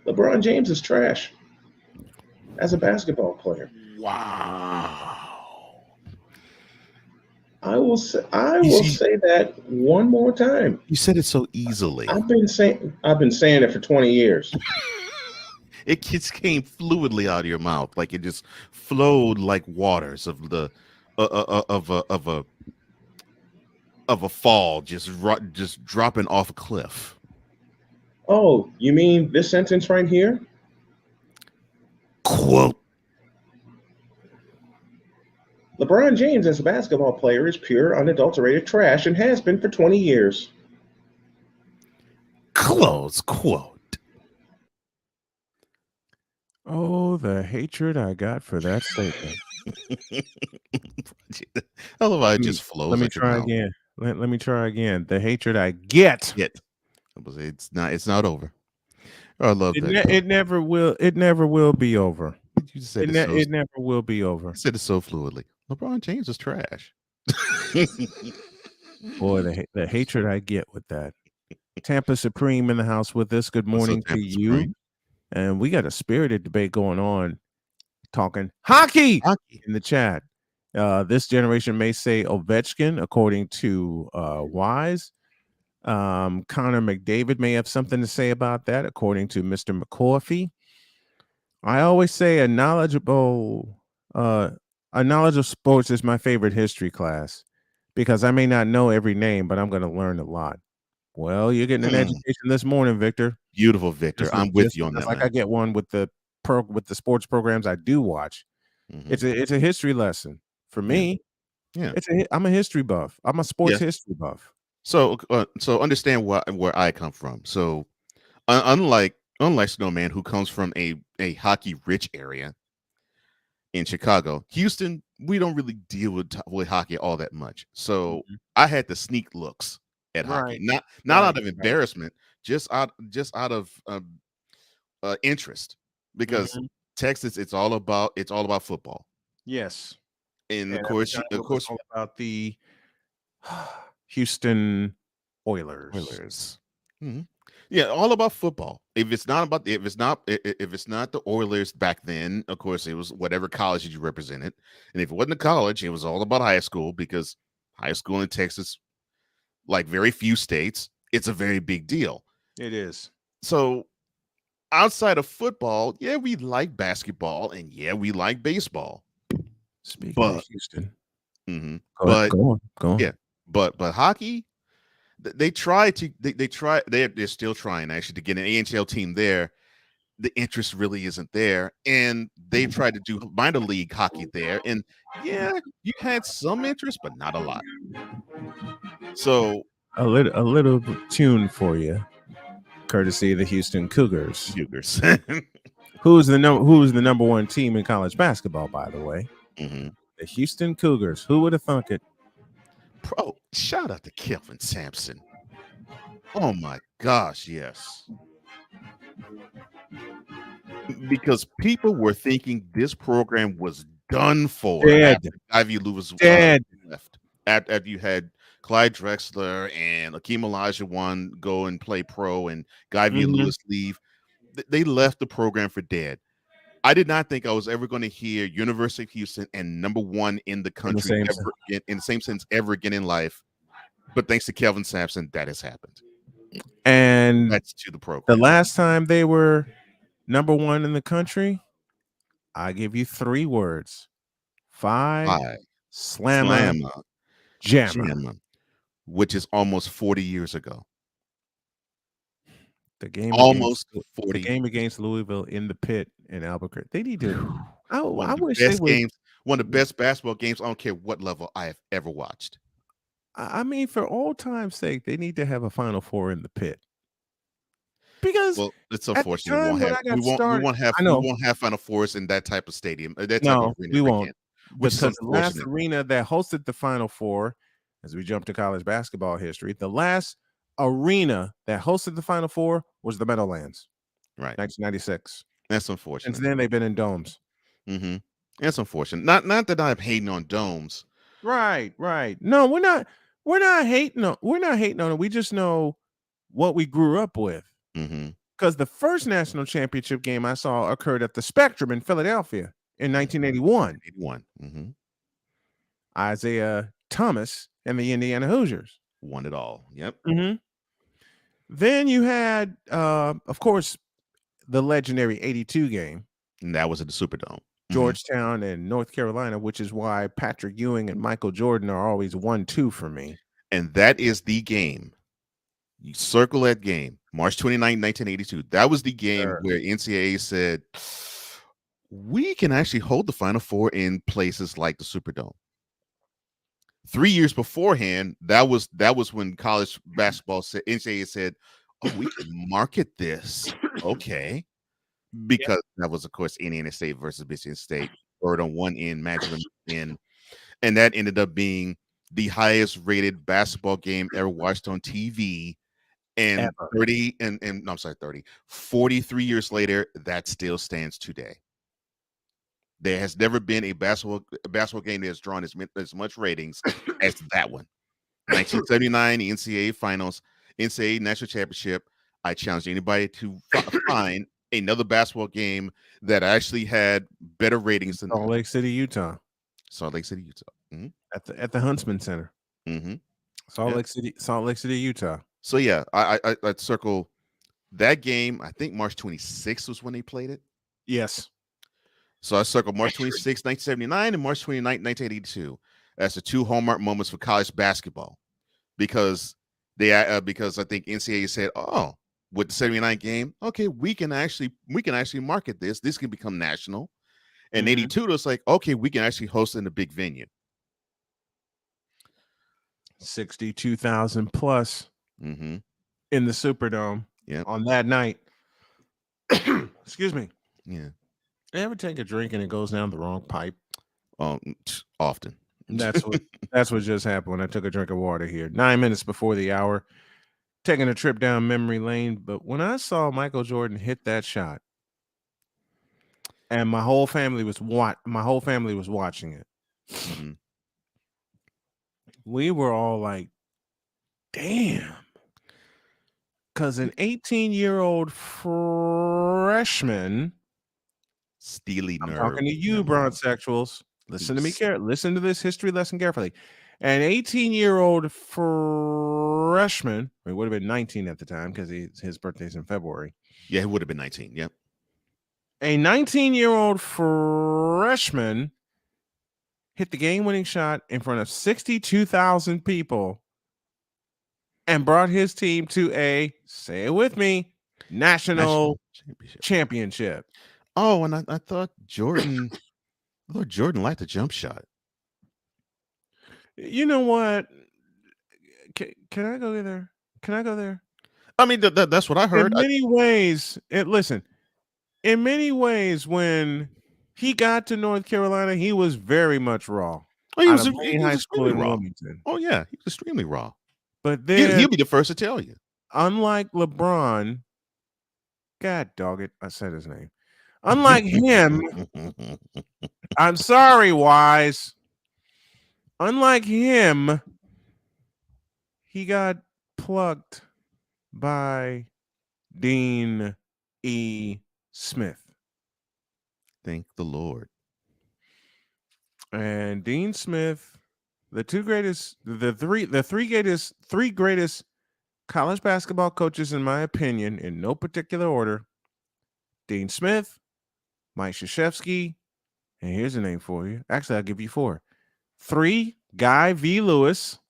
LeBron James is trash as a basketball player. Wow. I will say that one more time. You said it so easily. I've been saying it for 20 years. It just came fluidly out of your mouth, like it just flowed like waters of the of a fall, just dropping off a cliff. Oh, you mean this sentence right here? Quote. LeBron James as a basketball player is pure, unadulterated trash and has been for 20 years. Close quote. Oh, the hatred I got for that statement. I love how it just flows. Let me try again. Let me try again. The hatred I get. It's not over. Oh, I love that. It never will. It never will be over. You said it never will be over. You said it so fluidly. LeBron James is trash. Boy, the hatred I get with that. Tampa Supreme in the house with us. Good morning to you. Supreme? And we got a spirited debate going on, talking hockey in the chat. This generation may say Ovechkin, according to Wise. Connor McDavid may have something to say about that, according to Mr. McCorfey. I always say a knowledge of sports is my favorite history class because I may not know every name, but I'm going to learn a lot. Well, you're getting an education this morning, Victor. Beautiful, Victor. I'm with you on that. Like I get one with the sports programs I do watch. Mm-hmm. It's a history lesson for me. Yeah, I'm a history buff. I'm a sports history buff. So understand where I come from. So unlike Snowman, who comes from a hockey rich area in Chicago, Houston, we don't really deal with hockey all that much. So I had to sneak looks at hockey, not out of embarrassment, just out of interest, because Texas, it's all about football. Yes, and of course, all about the Houston Oilers. Mm-hmm. Yeah, all about football. If it's not the Oilers back then, of course it was whatever college you represented, and if it wasn't a college, it was all about high school, because high school in Texas, like very few states, it's a very big deal. It is. So outside of football, yeah, we like basketball and yeah, we like baseball. Speaking of Houston, go on. Yeah, but hockey, they're still trying actually to get an AHL team there. The interest really isn't there, and they tried to do minor league hockey there, and yeah, you had some interest, but not a lot. So a little tune for you, courtesy of the Houston Cougars. Who's the number one team in college basketball, by the way? Mm-hmm. The Houston Cougars. Who would have thunk it? Bro, shout out to Kelvin Sampson. Oh my gosh, yes. Because people were thinking this program was done for. Dead. Ivy Lewis dead. Left. After you had Clyde Drexler and Akeem Olajuwon go and play pro and Guy V. Lewis leave, they left the program for dead. I did not think I was ever going to hear University of Houston and number one in the country in the same sense ever again in life. But thanks to Kelvin Sampson, that has happened. And that's to the program. The last time they were number one in the country, I give you 3 words. Phi Slamma Jamma, which is almost 40 years ago. The game against Louisville in the pit in Albuquerque. They need to. I wish they would. One of the best basketball games. I don't care what level I have ever watched. I mean, for old time's sake, they need to have a Final Four in the pit. Because Well, it's at the unfortunate time when I got started, I we know. won't have Final Fours in that type of stadium, that type of No, arena we ever won't. again, which is Because the last unfortunate. arena that hosted the Final Four, as we jump to college basketball history, the last arena that hosted the Final Four was the Meadowlands, Right. 1996. That's Since unfortunate. then, they've been in domes. Mm-hmm. That's unfortunate. Not that I'm hating on domes. Right. No, we're not. We're not hating on. We're not hating on it. We just know what we grew up with. Mm-hmm. Because the first national championship game I saw occurred at the Spectrum in Philadelphia in 1981. 81. Mm-hmm. Isaiah Thomas and the Indiana Hoosiers won it all. Yep. Mm-hmm. Then you had, of course, the legendary 82 game. And that was at the Superdome. Georgetown and North Carolina, which is why Patrick Ewing and Michael Jordan are always 1-2 for me. And that is the game. You circle that game, March 29, 1982. That was the game where NCAA said, we can actually hold the Final Four in places like the Superdome. 3 years beforehand, that was when college basketball said, NCAA said, oh, we can market this. Okay. Because that was, of course, Indiana State versus Michigan State, Bird on one end, Magic on the end. And that ended up being the highest rated basketball game ever watched on TV. And ever. 43 years later, that still stands today. There has never been a basketball game that has drawn as much ratings as that one. 1979, the NCAA Finals, NCAA National Championship. I challenge anybody to find another basketball game that actually had better ratings than Salt Lake City, Utah. Salt Lake City, Utah. Mm-hmm. At the Huntsman Center. Mm-hmm. Salt Lake City, Utah. So yeah, I'd circle that game. I think March 26th was when they played it. Yes. So I circled March 26, 1979 and March 29, 1982 as the two hallmark moments for college basketball, because because I think NCAA said, oh, with the 79 game, okay, we can actually market this. This can become national. And 82, it was like, okay, we can actually host it in a big venue. 62,000 plus in the Superdome on that night. Excuse me. Yeah. You ever take a drink and it goes down the wrong pipe? Often. That's what just happened when I took a drink of water here. 9 minutes before the hour, taking a trip down memory lane. But when I saw Michael Jordan hit that shot, and my whole family was watching it, we were all like, damn. Because an 18-year-old freshman, steely nerve. I'm talking to you, bronzexuals. Listen to me carefully. Listen to this history lesson carefully. An 18-year-old freshman, it would have been 19 at the time because his birthday's in February. Yeah, it would have been 19. Yep. A 19-year-old freshman hit the game-winning shot in front of 62,000 people and brought his team to a, say it with me, national championship. Oh, and I thought Jordan liked the jump shot. You know what? Can I go there? Can I go there? I mean, that's what I heard. In many ways, in many ways, when he got to North Carolina, he was very much raw. Oh, he was high school in raw. Wilmington. Oh yeah, he was extremely raw. But then he'll be the first to tell you. Unlike LeBron, God dog it, I said his name. Unlike him, I'm sorry, Wise. Unlike him, he got plucked by Dean E. Smith. Thank the Lord. And Dean Smith, the three greatest college basketball coaches, in my opinion, in no particular order: Dean Smith, Mike Krzyzewski, and here's a name for you. Actually, I'll give you 4. 3, Guy V. Lewis,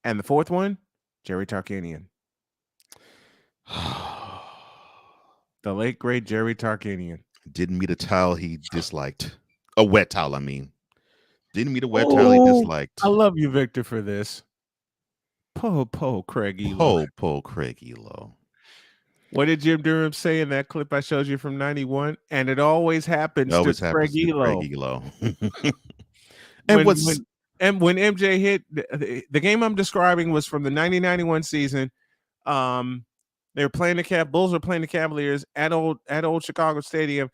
and the 4th one, Jerry Tarkanian. The late great Jerry Tarkanian. Didn't meet a towel he disliked. A wet towel, I mean. Didn't meet a wet towel he disliked. I love you, Victor, for this. Craig Elo. Craig Elo. What did Jim Durham say in that clip I showed you from 91? And it always happens to Craig Elo. And when MJ hit the game I'm describing was from the 90-91 season. They were playing the Bulls were playing the Cavaliers at old Chicago Stadium.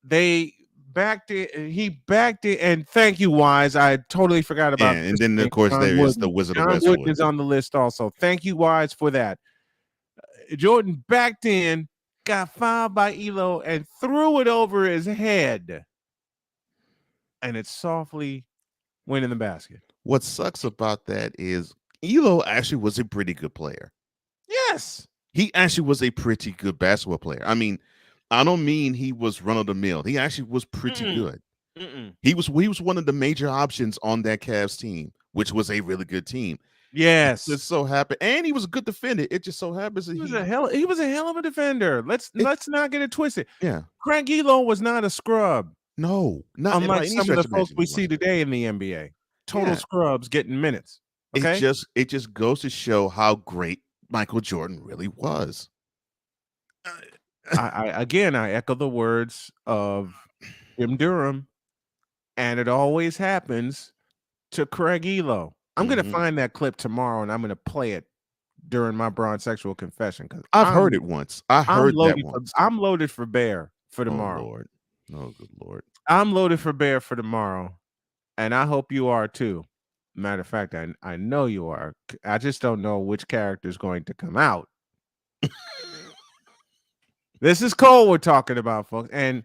He backed it, and thank you, Wise. I totally forgot about. And then of course there is the Wizard of Westwood. John Wooden is on the list also. Thank you, Wise, for that. Jordan backed in, got fouled by Elo, and threw it over his head, and it softly went in the basket. What sucks about that is Elo actually was a pretty good player. Yes. He actually was a pretty good basketball player. I mean, I don't mean he was run of the mill. He actually was pretty good. He was one of the major options on that Cavs team, which was a really good team. Yes. It just so happened, and he was a good defender. It just so happens that he was a hell of a defender. Let's not get it twisted. Yeah. Craig Elo was not a scrub. No, not unlike some of the folks we see today in the NBA. Total scrubs getting minutes. Okay. It just goes to show how great Michael Jordan really was. I echo the words of Jim Durham, and it always happens to Craig Elo. I'm going to find that clip tomorrow, and I'm going to play it during my broad sexual confession, because I've heard it once. I heard that once. I'm loaded for bear for tomorrow. Oh, Lord. Oh, good Lord. I'm loaded for bear for tomorrow, and I hope you are too. Matter of fact, I know you are. I just don't know which character is going to come out. This is Cole we're talking about, folks. And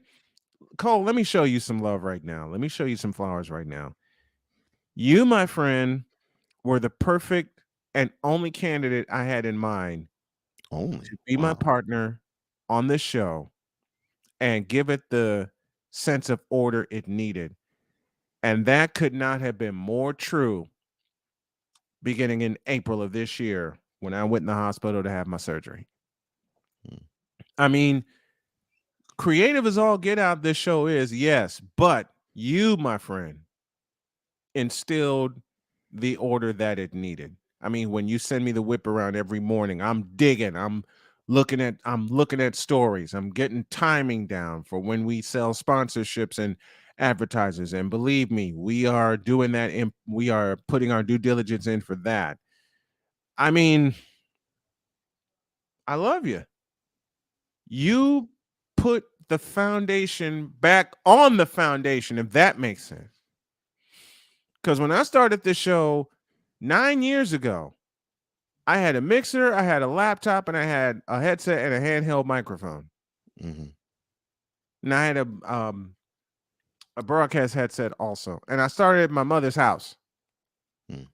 Cole, let me show you some love right now. Let me show you some flowers right now. You, my friend, were the perfect and only candidate I had in mind to be my partner on this show and give it the sense of order it needed. And that could not have been more true beginning in April of this year when I went in the hospital to have my surgery. I mean, creative as all get out this show is, yes, but you, my friend, instilled the order that it needed. I mean, when you send me the whip around every morning, I'm digging, I'm looking at stories, I'm getting timing down for when we sell sponsorships and advertisers. And believe me, we are doing that, and we are putting our due diligence in for that. I mean, I love you. You put the foundation back on the foundation, if that makes sense. Because when I started this show 9 years ago, I had a mixer, I had a laptop, and I had a headset and a handheld microphone. And I had a broadcast headset also. And I started at my mother's house.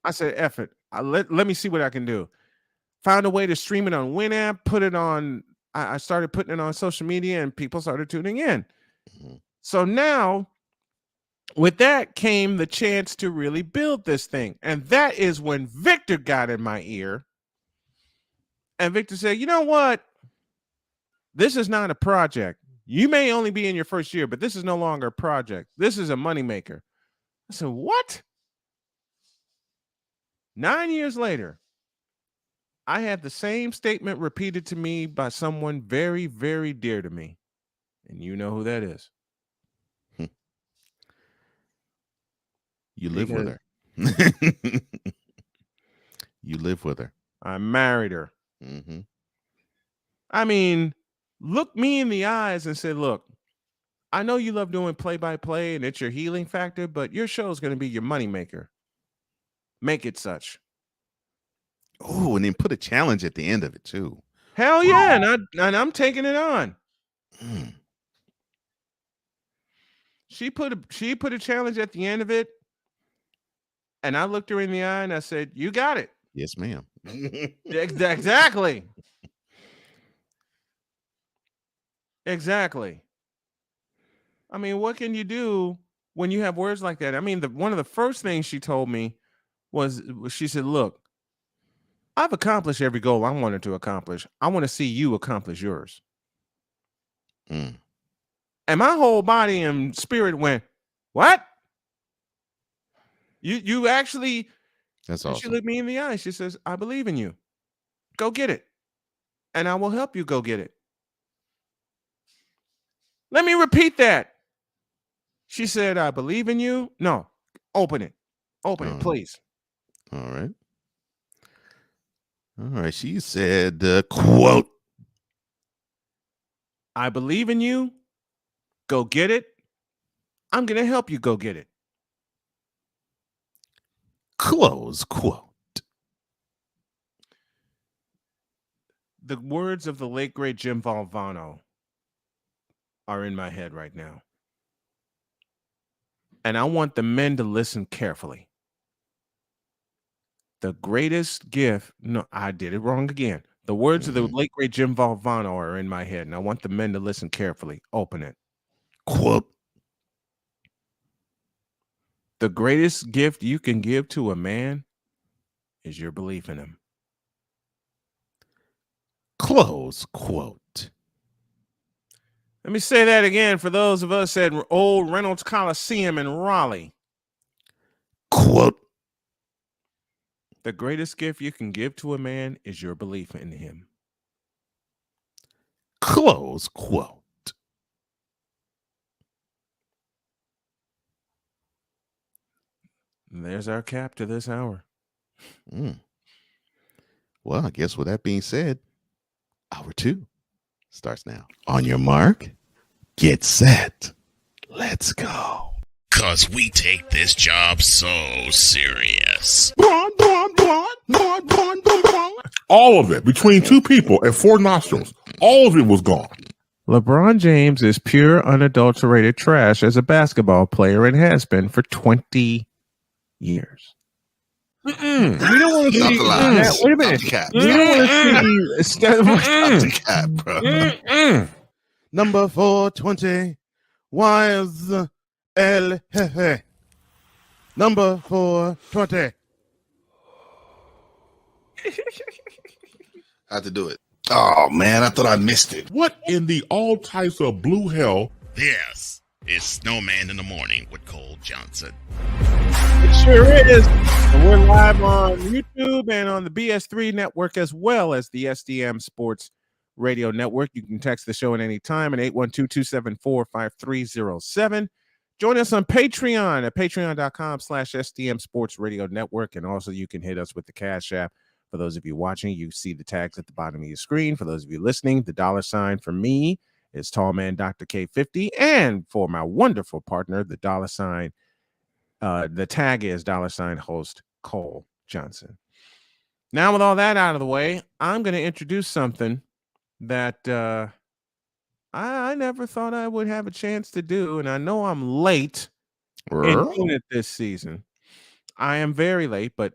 I said, F it. Let me see what I can do. Found a way to stream it on Winamp, put it on. I started putting it on social media, and people started tuning in. So now, with that came the chance to really build this thing. And that is when Victor got in my ear. And Victor said, you know what? This is not a project. You may only be in your first year, but this is no longer a project. This is a moneymaker. I said, what? 9 years later, I had the same statement repeated to me by someone very, very dear to me. And you know who that is. You live with her. You live with her. I married her. I mean, look me in the eyes and say, look, I know you love doing play-by-play and it's your healing factor, but your show is going to be your moneymaker. Make it such. Oh, and then put a challenge at the end of it too. Hell yeah, and I'm taking it on. She put a challenge at the end of it, and I looked her in the eye and I said, "You got it." Yes, ma'am. Exactly. Exactly. I mean, what can you do when you have words like that? I mean, one of the first things she told me was she said, "Look, I've accomplished every goal I wanted to accomplish. I want to see you accomplish yours." And my whole body and spirit went, what? You actually That's And she awesome. looked me in the eye. She says, I believe in you. Go get it. And I will help you go get it. Let me repeat that. She said, I believe in you. No, open it. Open it, please. All right. All right. She said, quote, I believe in you. Go get it. I'm going to help you go get it. Close quote. The words of the late, great Jim Valvano are in my head right now. And I want the men to listen carefully. The greatest gift. No, I did it wrong again. The words of the late, great Jim Valvano are in my head. And I want the men to listen carefully. Open it. Quote. The greatest gift you can give to a man is your belief in him. Close quote. Let me say that again for those of us at Old Reynolds Coliseum in Raleigh. Quote. The greatest gift you can give to a man is your belief in him. Close quote. And there's our cap to this hour. Well, I guess with that being said, hour 2 starts now. On your mark, get set. Let's go. 'Cause we take this job so serious. All of it between two people and 4 nostrils. All of it was gone. LeBron James is pure, unadulterated trash as a basketball player and has been for 20 years. We don't want to see. Wait a minute. We don't want to see. Cap, bro. Number 420. Why is El Jefe? Number 420. I had to do it. Oh man, I thought I missed it. What in the all types of blue hell? This is Snowman in the Morning with Cole Johnson. It sure is. And we're live on YouTube and on the BS3 network as well as the SDM Sports Radio Network. You can text the show at any time at 812-274-5307. Join us on Patreon at patreon.com/SDM Sports Radio Network. And also you can hit us with the Cash App. For those of you watching, you see the tags at the bottom of your screen. For those of you listening, the $ for me is Tallman Dr. K50. And for my wonderful partner, the $, the tag is $ host Cole Johnson. Now, with all that out of the way, I'm going to introduce something that I never thought I would have a chance to do. And I know I'm late in doing it this season. I am very late, but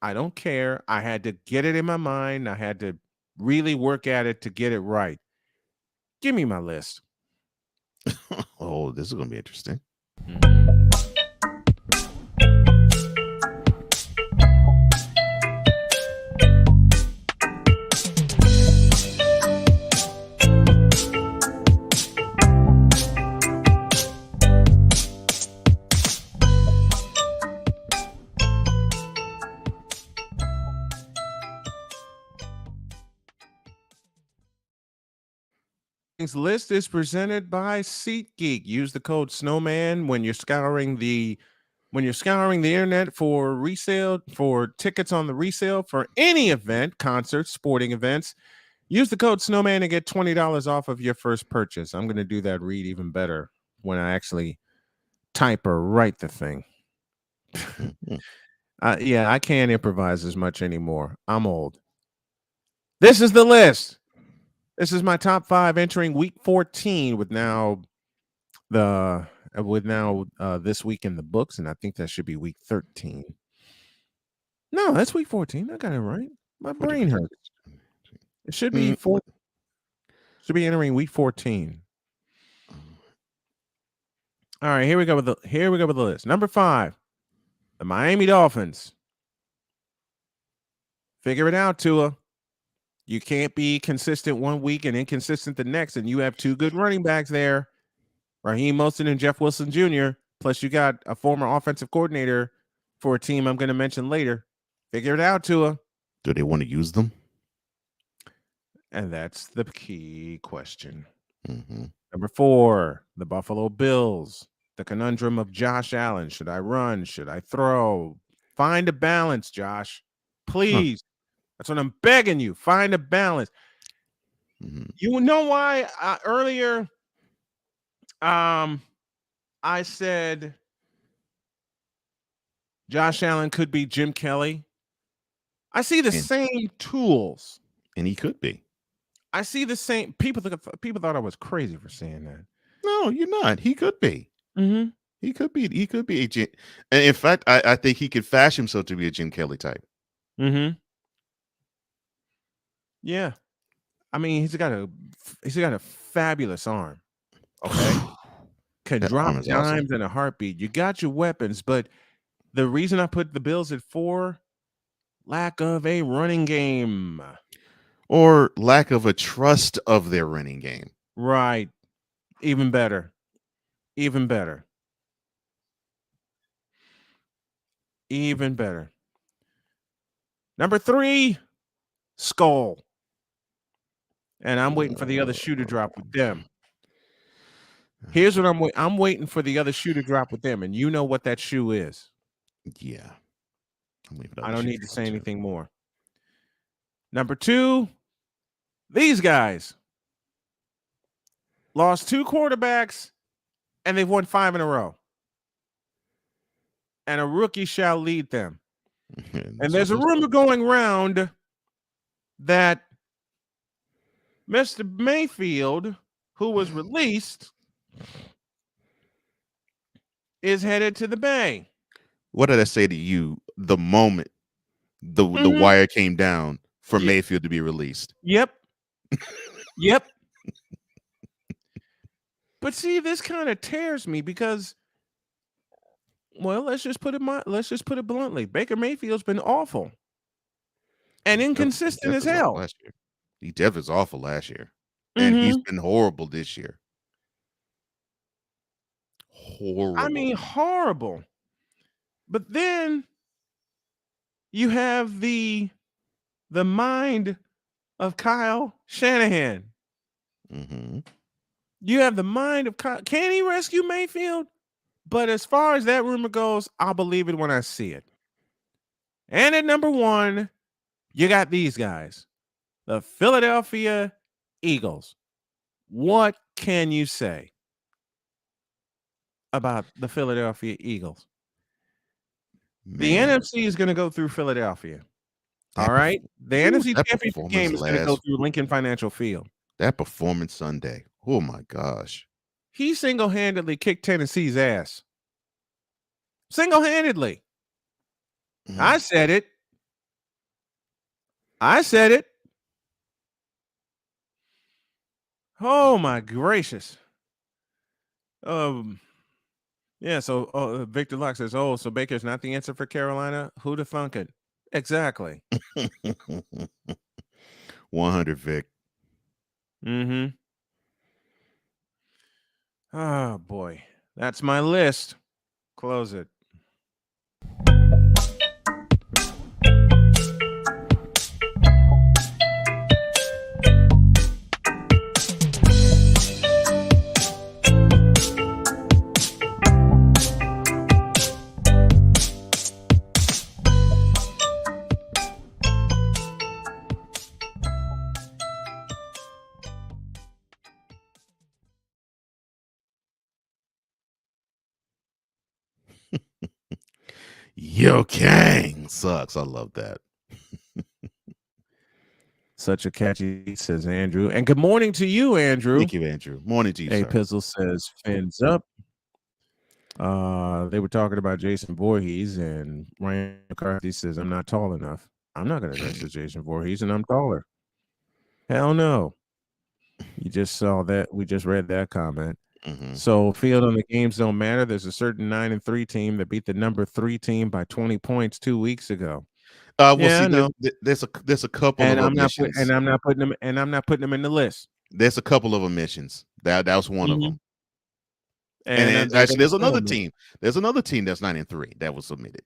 I don't care. I had to get it in my mind. I had to really work at it to get it right. Give me my list. Oh, this is going to be interesting. List is presented by SeatGeek. Use the code Snowman when you're scouring the internet for resale, for tickets on the resale for any event, concerts, sporting events. Use the code Snowman and get $20 off of your first purchase. I'm going to do that read even better when I actually type or write the thing. Yeah, I can't improvise as much anymore. I'm old. This is the list. This is my top 5 entering week 14 with now this week in the books, and I think that should be week 13. No, that's week 14. I got it right. My brain hurts. It should be should be entering week 14. All right, here we go with the list. Number 5, the Miami Dolphins. Figure it out, Tua. You can't be consistent one week and inconsistent the next, and you have 2 good running backs there, Raheem Mostert and Jeff Wilson Jr., plus you got a former offensive coordinator for a team I'm going to mention later. Figure it out, Tua. Do they want to use them? And that's the key question. Mm-hmm. Number 4, the Buffalo Bills. The conundrum of Josh Allen. Should I run? Should I throw? Find a balance, Josh. Please. That's what I'm begging you. Find a balance. Mm-hmm. You know why earlier I said Josh Allen could be Jim Kelly? I see the same tools. And he could be. I see the same people thought I was crazy for saying that. No, you're not. He could be. Mm-hmm. He could be a Jim. And in fact, I think he could fashion himself to be a Jim Kelly type. Mm-hmm. Yeah. I mean, he's got a fabulous arm. Okay. Can That drop arm is awesome. dimes in a heartbeat. You got your weapons, but the reason I put the Bills at 4, lack of a running game. Or lack of a trust of their running game. Right. Even better. Even better. Even better. Number 3, Skull. And I'm waiting for the other shoe to drop with them. Here's what I'm waiting for the other shoe to drop with them, and you know what that shoe is. Yeah. I don't need to say anything more. Number 2, these guys lost 2 quarterbacks, and they've won 5 in a row. And a rookie shall lead them. And there's a rumor going around that Mr. Mayfield, who was released, is headed to the Bay. What did I say to you the moment the wire came down for Mayfield to be released? Yep. Yep. But see, this kind of tears me because, well, let's just put it bluntly. Baker Mayfield's been awful and inconsistent as hell. Last year. He definitely was awful last year. And he's been horrible this year. Horrible. I mean, horrible. But then you have the mind of Kyle Shanahan. Mm-hmm. You have the mind of Kyle. Can he rescue Mayfield? But as far as that rumor goes, I'll believe it when I see it. And at number 1, you got these guys, the Philadelphia Eagles. What can you say about the Philadelphia Eagles? The NFC is going to go through Philadelphia. All right. The NFC Championship game is going to go through Lincoln Financial Field. That performance Sunday. Oh my gosh. He single-handedly kicked Tennessee's ass. Single-handedly. I said it. Oh my gracious. Yeah, so Victor Locke says, "Oh, so Baker's not the answer for Carolina? Who'd have thunk it?" Exactly. 100 Vic. Mm-hmm. Oh boy. That's my list. Close it. Yo Kang sucks. I love that. Such a catchy, says Andrew. And good morning to you, Andrew. Thank you, Andrew. Morning to you, A sir. Pizzle says, fins up. They were talking about Jason Voorhees, and Ryan McCarthy says, I'm not tall enough. I'm not going to dress as Jason Voorhees, and I'm taller. Hell no. You just saw that. We just read that comment. Mm-hmm. So field on the games don't matter. There's a certain 9-3 team that beat the number 3 team by 20 points 2 weeks ago. Well, see, there's a couple of omissions. I'm not putting them in the list. There's a couple of omissions. That was one of them. And actually, there's another team. There's another team that's 9-3 that was submitted.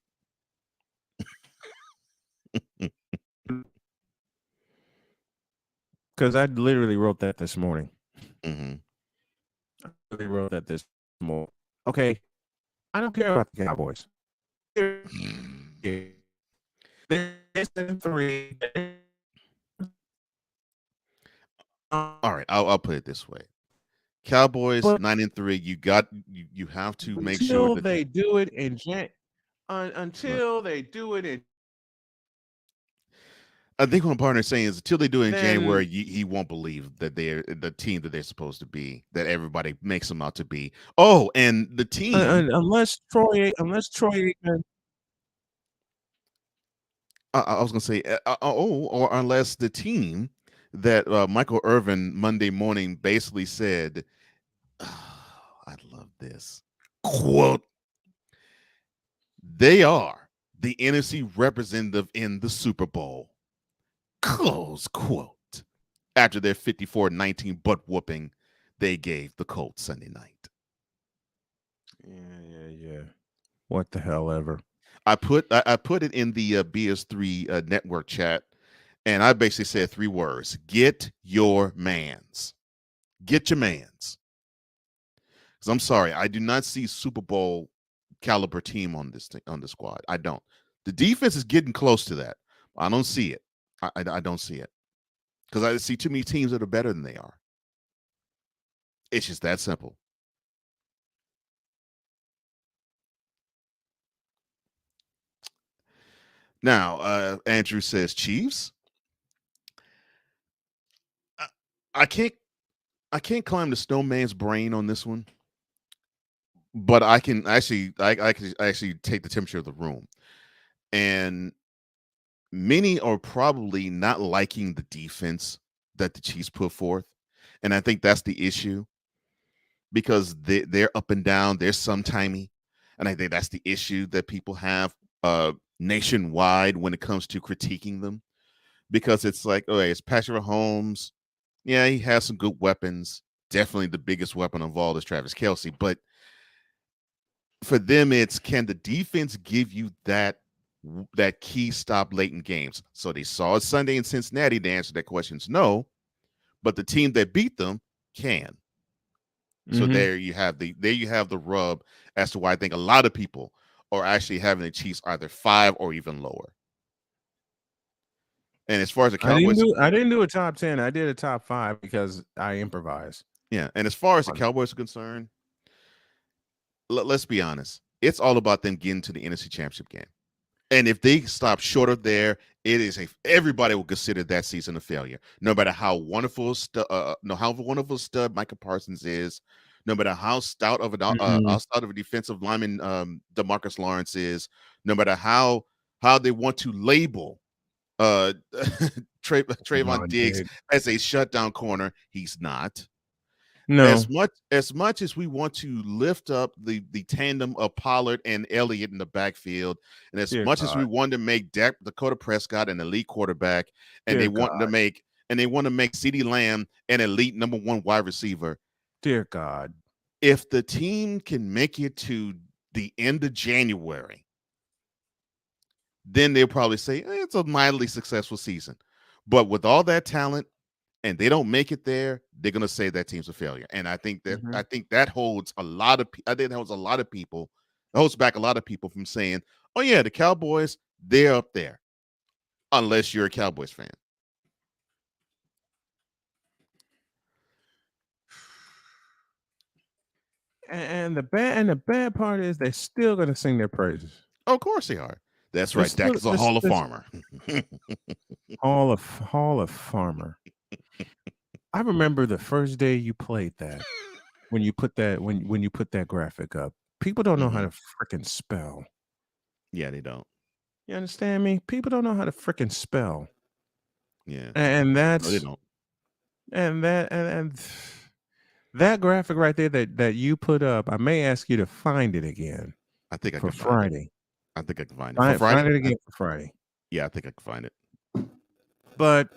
Because I literally wrote that this morning. Mm-hmm. I literally wrote that this morning. Okay, I don't care about the Cowboys. They're 3. All right, I'll put it this way: Cowboys But 9-3. You have to make sure until that they do it in Look, until they do it in, I think what partner is saying is until they do it in January, then he won't believe that they're the team that they're supposed to be, that everybody makes them out to be. Oh, and the team, unless Troy Aikman, I was going to say, or unless the team that Michael Irvin Monday morning basically said, I love this quote, they are the NFC representative in the Super Bowl. Close quote. After their 54-19 butt whooping they gave the Colts Sunday night. Yeah. What the hell ever. I put it in the BS3 network chat, and I basically said 3 words: get your mans. Get your mans. Because I'm sorry, I do not see Super Bowl caliber team on this squad. I don't. The defense is getting close to that. I don't see it. I don't see it. Because I see too many teams that are better than they are. It's just that simple. Now, Andrew says Chiefs. I can't climb the snowman's brain on this one, but I can actually take the temperature of the room. And many are probably not liking the defense that the Chiefs put forth. And I think that's the issue because they're up and down, they're sometimey. And I think that's the issue that people have nationwide when it comes to critiquing them. Because it's like, okay, it's Patrick Mahomes. Yeah, he has some good weapons. Definitely the biggest weapon of all is Travis Kelce. But for them, it's can the defense give you that key stop late in games? So they saw it Sunday in Cincinnati. The answer to that question is no. But the team that beat them can. So there you have the rub as to why I think a lot of people are actually having the Chiefs either 5 or even lower. And as far as the Cowboys, I didn't do a top 10. I did a top 5 because I improvised. Yeah, and as far as the Cowboys are concerned, let's be honest. It's all about them getting to the NFC Championship game. And if they stop short of there, everybody will consider that season a failure. No matter how wonderful stud Micah Parsons is, no matter how stout of a defensive lineman DeMarcus Lawrence is, no matter how they want to label Trayvon Diggs as a shutdown corner, he's not. No. As much as we want to lift up the tandem of Pollard and Elliott in the backfield, and as much as we want to make Dakota Prescott an elite quarterback, and they want to make CeeDee Lamb an elite number 1 wide receiver. Dear God. If the team can make it to the end of January, then they'll probably say it's a mildly successful season. But with all that talent, and they don't make it there, they're going to say that team's a failure. And I think that holds a lot of people, holds back a lot of people from saying, oh yeah, the Cowboys, they're up there. Unless you're a Cowboys fan. And the bad part is they're still going to sing their praises. Oh, of course they are. That's right. Dak is a Hall of Farmer. Hall of Farmer. I remember the first day you played that. When you put that graphic up. People don't know how to freaking spell. Yeah, they don't. You understand me? People don't know how to freaking spell. Yeah. And that's no, they don't. And that graphic right there that you put up, I may ask you to find it again. I think I for can Friday. I think I can find it. For Friday? Find it again for Friday. Yeah, I think I can find it. But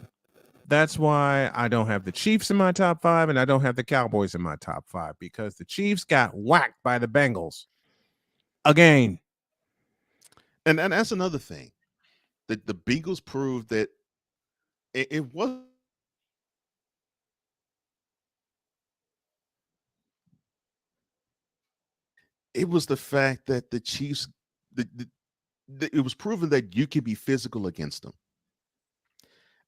that's why I don't have the Chiefs in my top 5 and I don't have the Cowboys in my top 5 because the Chiefs got whacked by the Bengals again. And that's another thing. the Bengals proved that it was. It was the fact that the Chiefs, it was proven that you can be physical against them.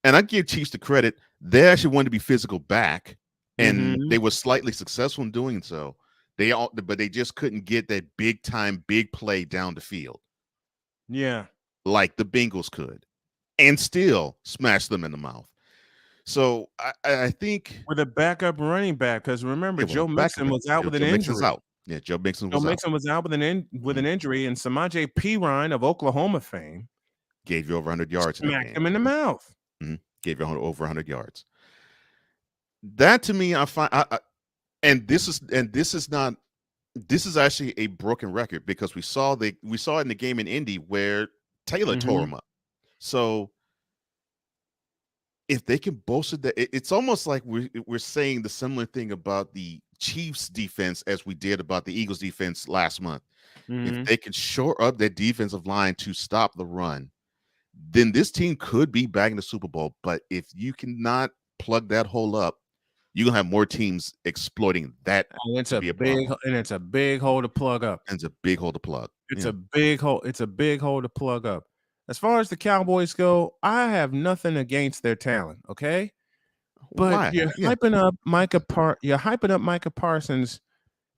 And I give Chiefs the credit. They actually wanted to be physical back, and they were slightly successful in doing so. But they just couldn't get that big time, big play down the field. Yeah. Like the Bengals could, and still smash them in the mouth. So I think with a backup running back, because remember, Joe Mixon was out with an injury. Yeah, Joe Mixon was out with an injury, and Samaje Perine of Oklahoma fame gave you over 100 yards. Smacked him in the mouth. Gave you over 100 yards. That to me, I find, this is actually a broken record, because we saw it in the game in Indy where Taylor tore him up. So if they can bolster that, it's almost like we're saying the similar thing about the Chiefs defense as we did about the Eagles defense last month. If they can shore up their defensive line to stop the run, then this team could be back in the Super Bowl. But if you cannot plug that hole up, you're gonna have more teams exploiting that. And it's a big hole to plug up. And it's a big hole to plug. It's a big hole. It's a big hole to plug up. As far as the Cowboys go, I have nothing against their talent, okay? But you're hyping up Micah Parsons,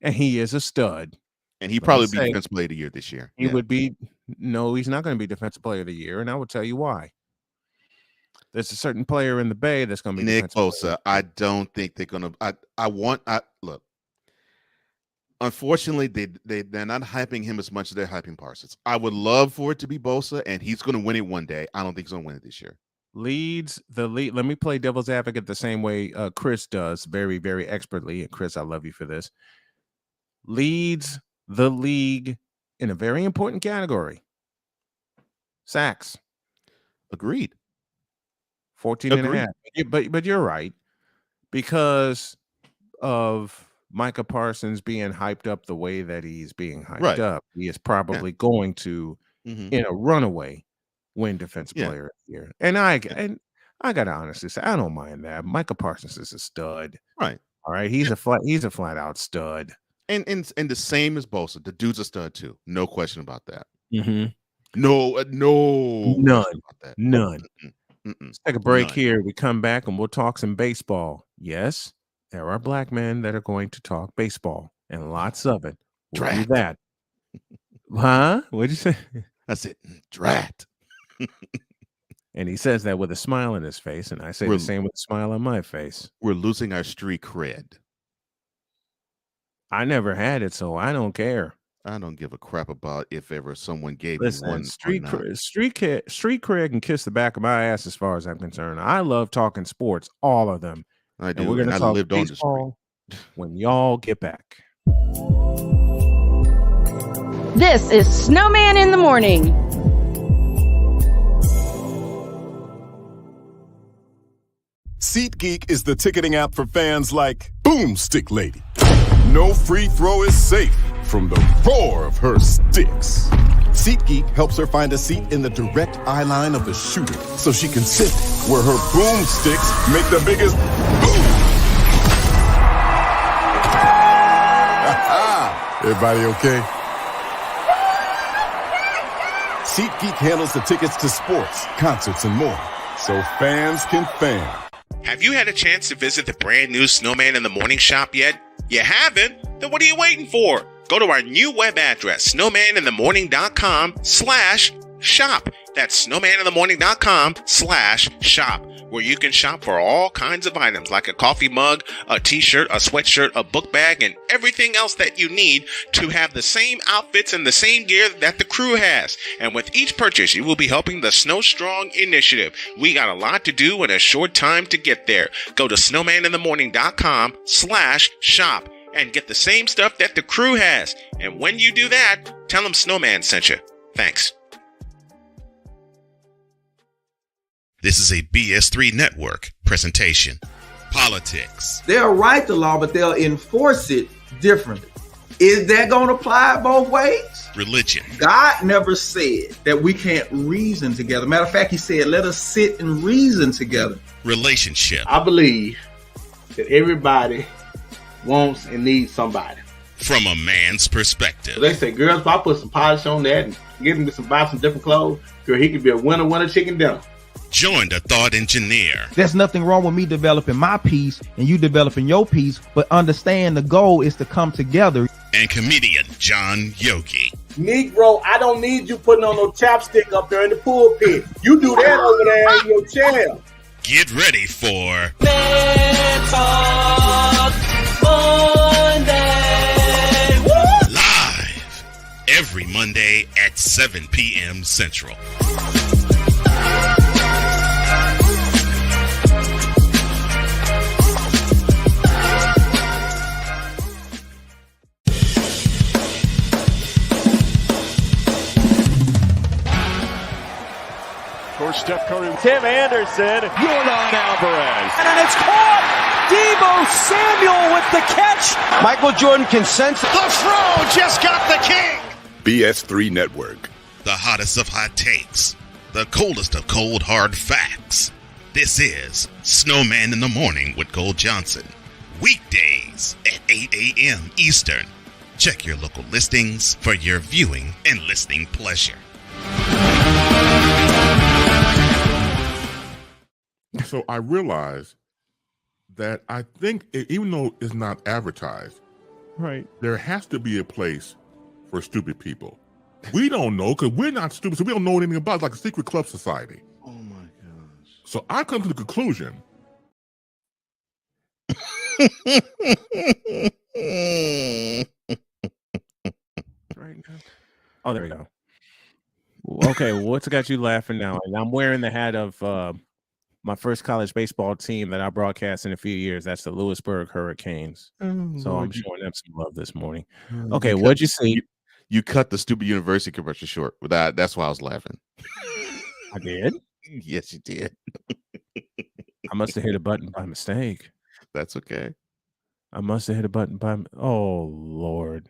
and he is a stud. And he'd probably be Defensive Player of the Year this year. He would be. No, he's not going to be Defensive Player of the Year, and I will tell you why. There's a certain player in the Bay that's going to be Nick Bosa. I don't think they're going to. Look. Unfortunately, they're not hyping him as much as they're hyping Parsons. I would love for it to be Bosa, and he's going to win it one day. I don't think he's going to win it this year. Leads the lead. Let me play devil's advocate the same way Chris does, very, very expertly. And Chris, I love you for this. Leads the league in a very important category. Sacks. Agreed. 14 and a half. But you're right, because of Micah Parsons being hyped up the way that he's being hyped up. He is probably going to, in a runaway, win Defensive Player of the Year. And I got to honestly say, I don't mind that. Micah Parsons is a stud. Right. All right. He's a flat out stud. And the same as Bosa. The dude's a stud too. No question about that. No. None. About that. None. Let's take a break here. We come back and we'll talk some baseball. Yes, there are black men that are going to talk baseball, and lots of it. We'll do that. Huh? What'd you say? I said, drat. And he says that with a smile on his face, and I say the same with a smile on my face. We're losing our street cred. I never had it, so I don't care. I don't give a crap about if ever someone gave me one. Street cred can kiss the back of my ass as far as I'm concerned. I love talking sports, all of them. I do. And we're going to talk baseball when y'all get back. This is Snowman in the Morning. SeatGeek is the ticketing app for fans like Boomstick Lady. No free throw is safe from the roar of her sticks. SeatGeek helps her find a seat in the direct eye line of the shooter so she can sit where her boomsticks make the biggest boom. Everybody okay? SeatGeek handles the tickets to sports, concerts, and more, so fans can fan. Have you had a chance to visit the brand new Snowman in the Morning shop yet? You haven't? Then what are you waiting for? Go to our new web address, snowmaninthemorning.com/shop. That's snowmaninthemorning.com/shop, where you can shop for all kinds of items like a coffee mug, a t-shirt, a sweatshirt, a book bag, and everything else that you need to have the same outfits and the same gear that the crew has. And with each purchase, you will be helping the Snow Strong initiative. We got a lot to do in a short time to get there. Go to snowmaninthemorning.com/shop and get the same stuff that the crew has. And when you do that, tell them Snowman sent you. Thanks. This is a BS3 Network presentation. Politics. They'll write the law, but they'll enforce it differently. Is that going to apply both ways? Religion. God never said that we can't reason together. Matter of fact, he said, let us sit and reason together. Relationship. I believe that everybody wants and needs somebody. From a man's perspective. They say, girls, if I put some polish on that and get him to buy some different clothes, girl, he could be a winner chicken dinner. Join the thought engineer. There's nothing wrong with me developing my piece and you developing your piece, but understand the goal is to come together. And comedian John Yogi. Negro, I don't need you putting on no chapstick up there in the pulpit. You do that over there in your chair. Get ready for Let's Talk Monday. Woo! Live every Monday at 7 p.m. Central. Steph Curry. Tim Anderson. Yordan Alvarez. And it's caught. Deebo Samuel with the catch. Michael Jordan can sense The throw just got the king. BS3 Network. The hottest of hot takes. The coldest of cold hard facts. This is Snowman in the Morning with Cole Johnson. Weekdays at 8 a.m. Eastern. Check your local listings for your viewing and listening pleasure. So I realized that I think, even though it's not advertised, right, there has to be a place for stupid people. We don't know because we're not stupid, so we don't know anything about it. It's like a secret club society. Oh my gosh. So I come to the conclusion. Right now. Oh, there we go. Okay, what's got you laughing now? And I'm wearing the hat of my first college baseball team that I broadcast in a few years. That's the Lewisburg Hurricanes. So I'm showing them some love this morning. Okay, what'd you see? You cut the stupid university commercial short. That's why I was laughing. I did? Yes, you did. I must have hit a button by mistake. That's okay. I must have hit a button by... Oh, Lord.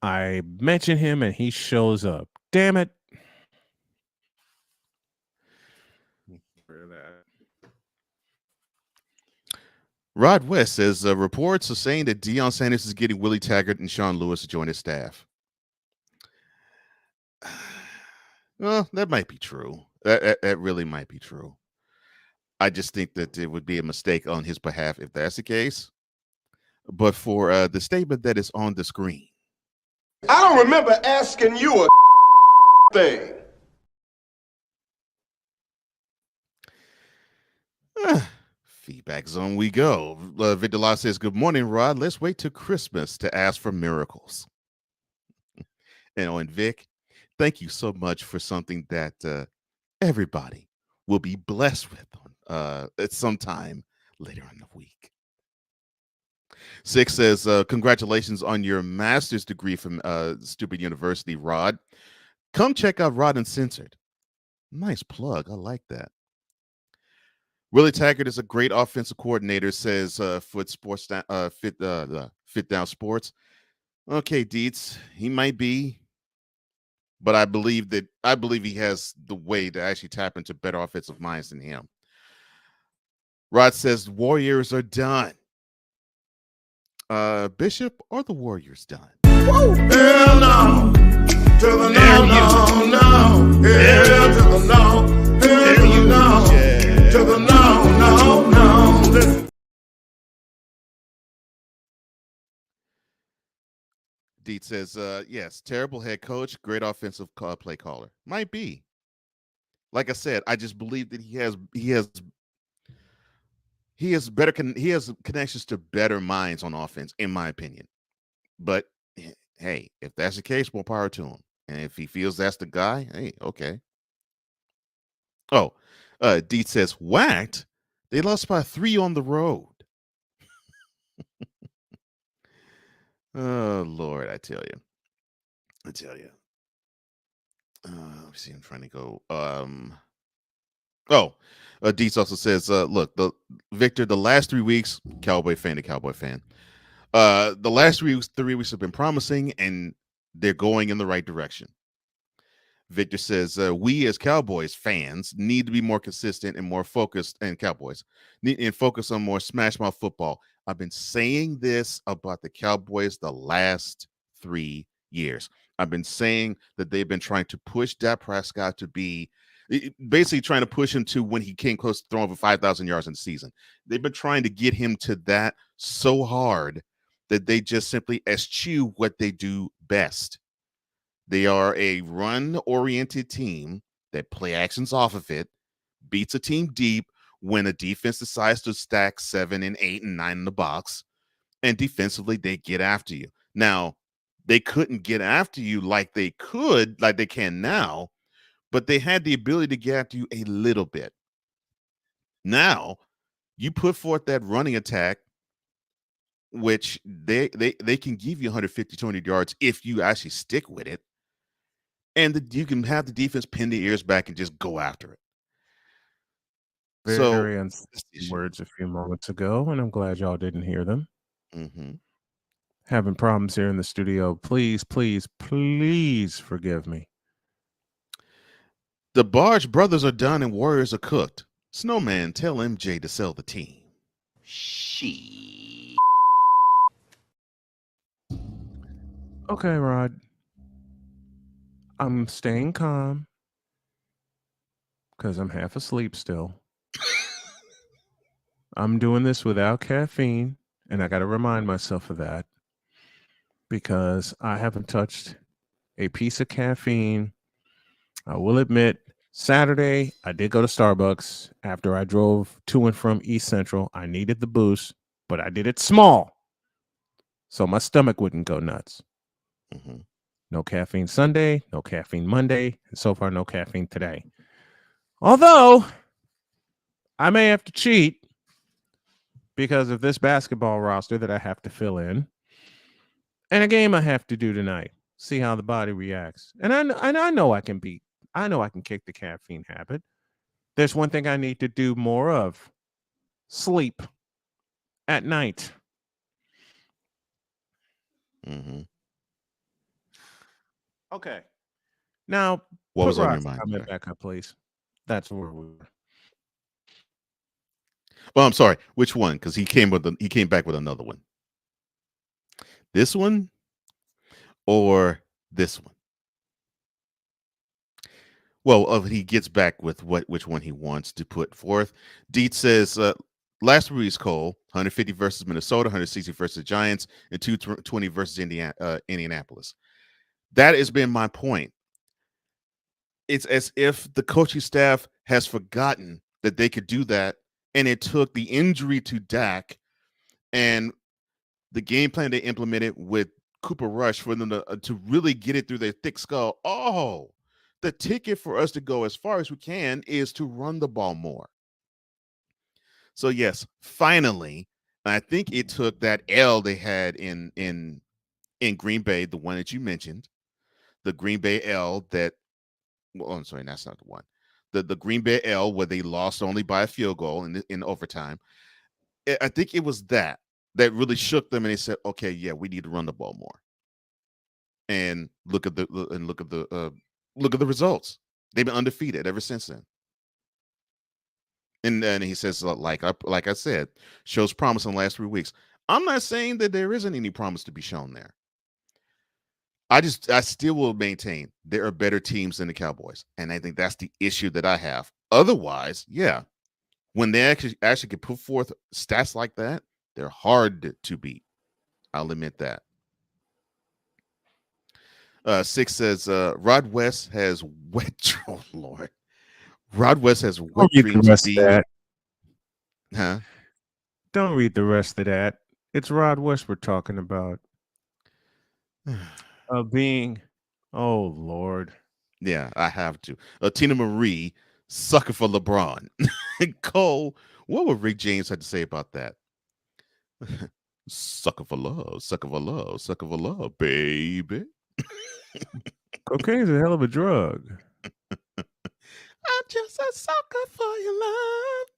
I mention him and he shows up. Damn it. Rod West says reports are saying that Deion Sanders is getting Willie Taggart and Sean Lewis to join his staff. Well, that might be true. That really might be true. I just think that it would be a mistake on his behalf if that's the case. But for the statement that is on the screen, I don't remember asking you a thing. Feedback zone we go. Victor Law says, good morning, Rod. Let's wait till Christmas to ask for miracles. And Vic, thank you so much for something that everybody will be blessed with at some time later in the week. 6 says, congratulations on your master's degree from Stupid University, Rod. Come check out Rod Uncensored. Nice plug. I like that. Willie Taggart is a great offensive coordinator, says Fit Down Sports. Okay, Dietz, he might be, but I believe he has the way to actually tap into better offensive minds than him. Rod says Warriors are done. Bishop, are the Warriors done? Whoa. Hell no. To the no, no, no. Hell to the no. Hell to the no. Yeah. To the no, no, no. Deet says, yes, terrible head coach, great offensive play caller. Might be. Like I said, I just believe that he has connections to better minds on offense, in my opinion. But hey, if that's the case, more power to him. And if he feels that's the guy, hey, okay. Oh, Deet says, whacked? They lost by 3 on the road. Oh, Lord, I tell you. Let's see, I'm trying to go. Deets also says, look, Victor, the last 3 weeks, Cowboy fan to Cowboy fan. The last 3 weeks have been promising, and they're going in the right direction. Victor says, we as Cowboys fans need to be more consistent and more focused, and Cowboys need and focus on more smash mouth football. I've been saying this about the Cowboys the last 3 years. I've been saying that they've been trying to push Dak Prescott to be basically trying to push him to when he came close to throwing over 5,000 yards in the season. They've been trying to get him to that so hard that they just simply eschew what they do best. They are a run-oriented team that play actions off of it, beats a team deep when a defense decides to stack 7 and 8 and 9 in the box, and defensively they get after you. Now, they couldn't get after you like they can now, but they had the ability to get after you a little bit. Now, you put forth that running attack, which they can give you 150, 200 yards if you actually stick with it. And you can have the defense pin the ears back and just go after it. Very unseen words a few moments ago, and I'm glad y'all didn't hear them. Mm-hmm. Having problems here in the studio. Please, please, please forgive me. The Barge brothers are done and Warriors are cooked. Snowman, tell MJ to sell the team. Okay, Rod. I'm staying calm because I'm half asleep still. I'm doing this without caffeine, and I got to remind myself of that because I haven't touched a piece of caffeine. I will admit, Saturday, I did go to Starbucks after I drove to and from East Central. I needed the boost, but I did it small so my stomach wouldn't go nuts. Mm-hmm. No caffeine Sunday, no caffeine Monday, and so far no caffeine today. Although I may have to cheat because of this basketball roster that I have to fill in and a game I have to do tonight. See how the body reacts. And I know I can beat. I know I can kick the caffeine habit. There's one thing I need to do more of. Sleep at night. Mm-hmm. Okay. Now, what was on your Rod's mind? comment back up, please. That's where we were. Well, I'm sorry. Which one? Because he came back with another one. This one or this one? Well, he gets back with which one he wants to put forth. Deet says last week's Cole, 150 versus Minnesota, 160 versus Giants, and 220 versus Indianapolis. That has been my point. It's as if the coaching staff has forgotten that they could do that, and it took the injury to Dak and the game plan they implemented with Cooper Rush for them to really get it through their thick skull. Oh, the ticket for us to go as far as we can is to run the ball more. So yes, finally, I think it took that L they had in Green Bay, the one that you mentioned, the Green Bay L that. Well, I'm sorry, that's not the one. The Green Bay L where they lost only by a field goal in overtime. I think it was that really shook them, and they said, "Okay, yeah, we need to run the ball more." And look at the results. They've been undefeated ever since then. And then he says, like I said, shows promise in the last 3 weeks. I'm not saying that there isn't any promise to be shown there. I still will maintain there are better teams than the Cowboys, and I think that's the issue that I have. Otherwise, yeah, when they actually can put forth stats like that, they're hard to beat. I'll admit that. 6 says Rod West has wet. Oh Lord, Rod West has wet dreams. Huh? Don't read the rest of that. It's Rod West we're talking about. Being, oh Lord. Yeah, I have to. Tina Marie, sucker for LeBron. Cole, what would Rick James have to say about that? Sucker for love, sucker for love, sucker for love, baby. Cocaine's a hell of a drug. I'm just a sucker for your love,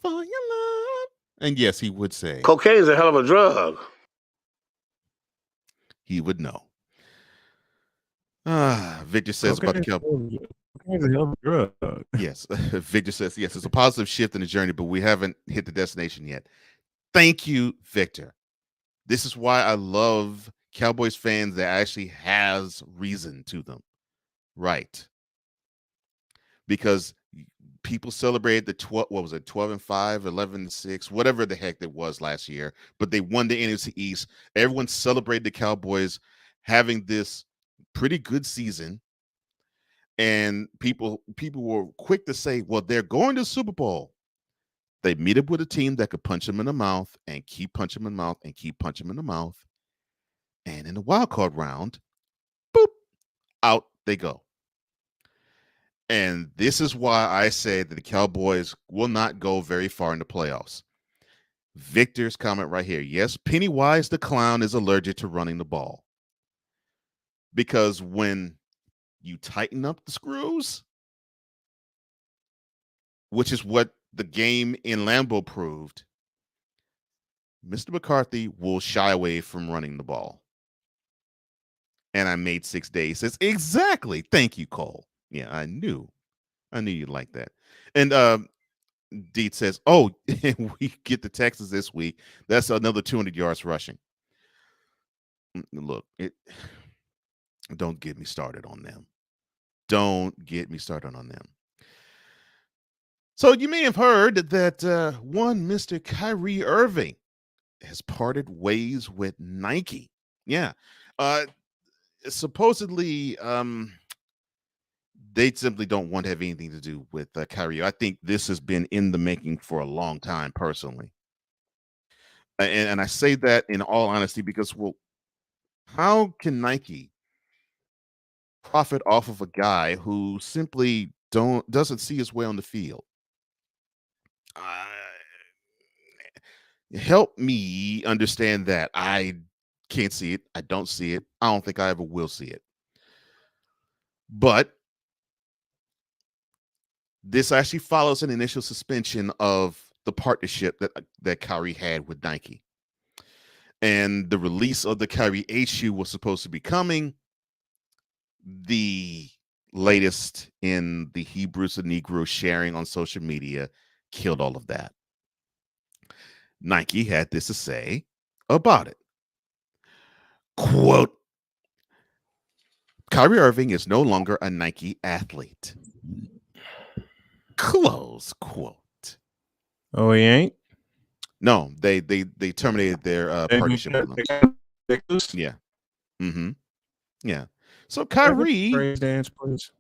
for your love. And yes, he would say, cocaine's a hell of a drug. he would know. Victor says about the Cowboys. Yes, Victor says yes. It's a positive shift in the journey, but we haven't hit the destination yet. Thank you, Victor. This is why I love Cowboys fans that actually has reason to them, right? Because people celebrated the 12, what was it, 12-5, 11-6, whatever the heck it was last year, but they won the NFC East. Everyone celebrated the Cowboys having this pretty good season, and people were quick to say, well, they're going to the Super Bowl. They meet up with a team that could punch them in the mouth and keep punching them in the mouth and keep punching them in the mouth. And in the wild card round, boop, out they go. And this is why I say that the Cowboys will not go very far in the playoffs. Victor's comment right here. Yes, Pennywise the clown is allergic to running the ball. Because when you tighten up the screws, which is what the game in Lambeau proved, Mr. McCarthy will shy away from running the ball. And I made 6 days. Says, exactly. Thank you, Cole. Yeah, I knew you'd like that. And Deed says, oh, we get the Texans this week. That's another 200 yards rushing. Look, don't get me started on them. Don't get me started on them. So you may have heard that one Mr. Kyrie Irving has parted ways with Nike. Yeah. Supposedly, they simply don't want to have anything to do with Kyrie. I think this has been in the making for a long time, personally. And I say that in all honesty because, well, how can Nike profit off of a guy who simply doesn't see his way on the field? Help me understand that. I can't see it. I don't see it. I don't think I ever will see it. But this actually follows an initial suspension of the partnership that Kyrie had with Nike. And the release of the Kyrie 8 shoe was supposed to be coming. The latest in the Hebrews and Negro sharing on social media killed all of that. Nike had this to say about it. Quote, Kyrie Irving is no longer a Nike athlete. Close quote. Oh, he ain't? No, they terminated their partnership with them. Yeah. Mm-hmm. Yeah. So Kyrie, praise dance, please.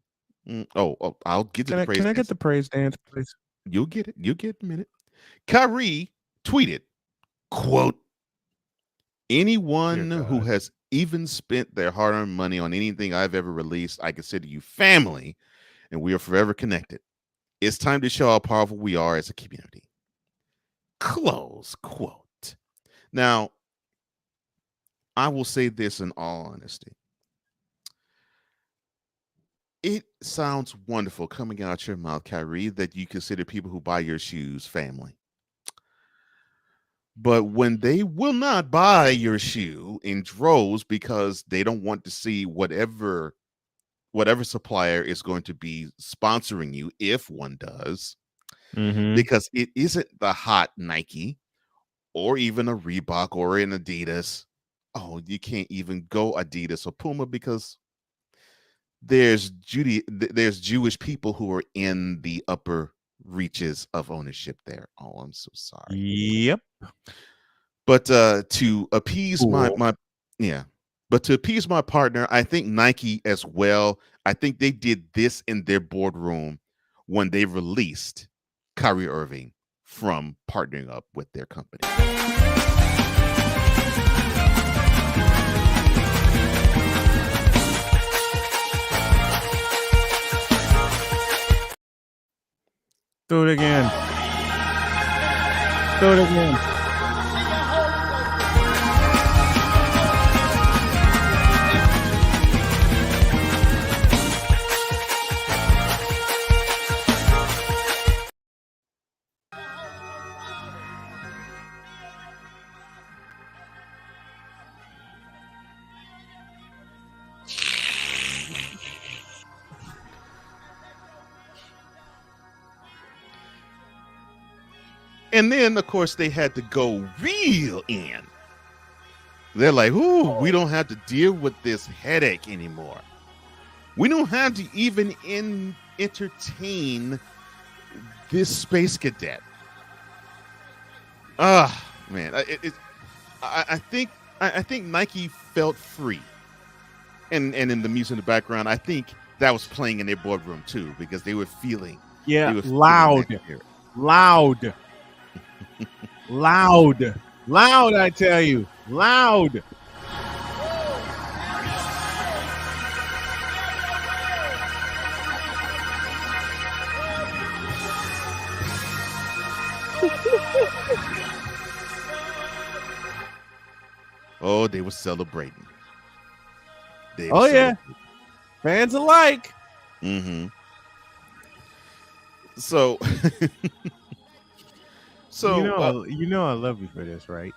I'll get to the praise dance. Can I dance. get the praise dance, please? You'll get it. You'll get it in a minute. Kyrie tweeted, quote, anyone who has even spent their hard-earned money on anything I've ever released, I consider you family, and we are forever connected. It's time to show how powerful we are as a community. Close quote. Now, I will say this in all honesty. It sounds wonderful coming out your mouth, Kyrie, that you consider people who buy your shoes family. But when they will not buy your shoe in droves because they don't want to see whatever supplier is going to be sponsoring you, if one does, because it isn't the hot Nike or even a Reebok or an Adidas. Oh, you can't even go Adidas or Puma because there's Jewish people who are in the upper reaches of ownership there. Oh, I'm so sorry. Yep. But to appease my partner, I think Nike as well, I think they did this in their boardroom when they released Kyrie Irving from partnering up with their company. Do it again. Do it again. And then, of course, they had to go real in. They're like, ooh, we don't have to deal with this headache anymore. We don't have to even entertain this space cadet. Man, I think Nike felt free, and in the music in the background, I think that was playing in their boardroom too, because they were feeling. Yeah, they were loud, loud, loud, loud. I tell you, loud. Oh, they were celebrating. Yeah, fans alike. Mm-hmm. So, you know, I love you for this, right?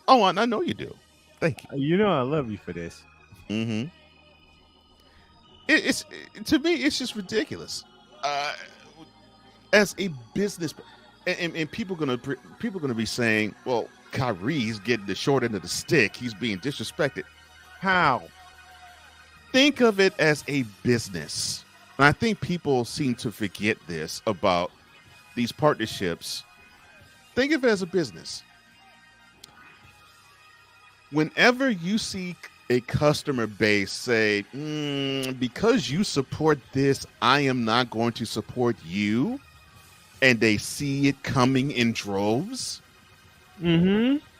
Oh, I know you do. Thank you. You know, I love you for this. Mm-hmm. It's to me, it's just ridiculous. As a business, and people gonna be saying, well, Kyrie's getting the short end of the stick. He's being disrespected. How? Think of it as a business. And I think people seem to forget this about these partnerships. Think of it as a business. Whenever you see a customer base say, because you support this, I am not going to support you, and they see it coming in droves,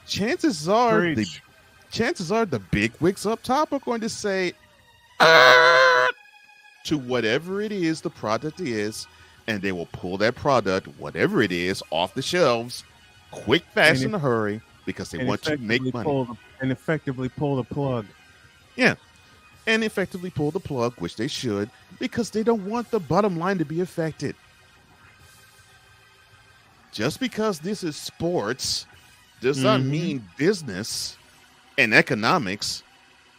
chances are the big wigs up top are going to say to whatever it is the product is, and they will pull that product, whatever it is, off the shelves quick, fast, in a hurry, because they want to make money. Effectively pull the plug. Yeah. And effectively pull the plug, which they should, because they don't want the bottom line to be affected. Just because this is sports does not mean business and economics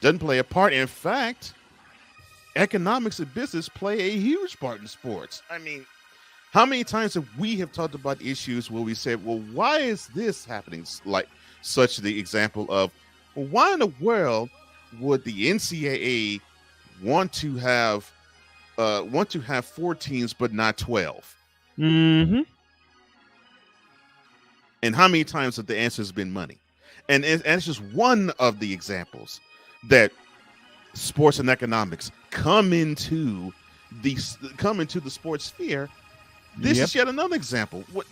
doesn't play a part. In fact, economics and business play a huge part in sports. I mean, how many times have we talked about issues where we said, well, why is this happening? Like such the example of, well, why in the world would the NCAA want to have 4 teams but not 12? Mm-hmm. And how many times have the answer has been money? And it's just one of the examples that sports and economics come into the sports sphere. This is yet another example. What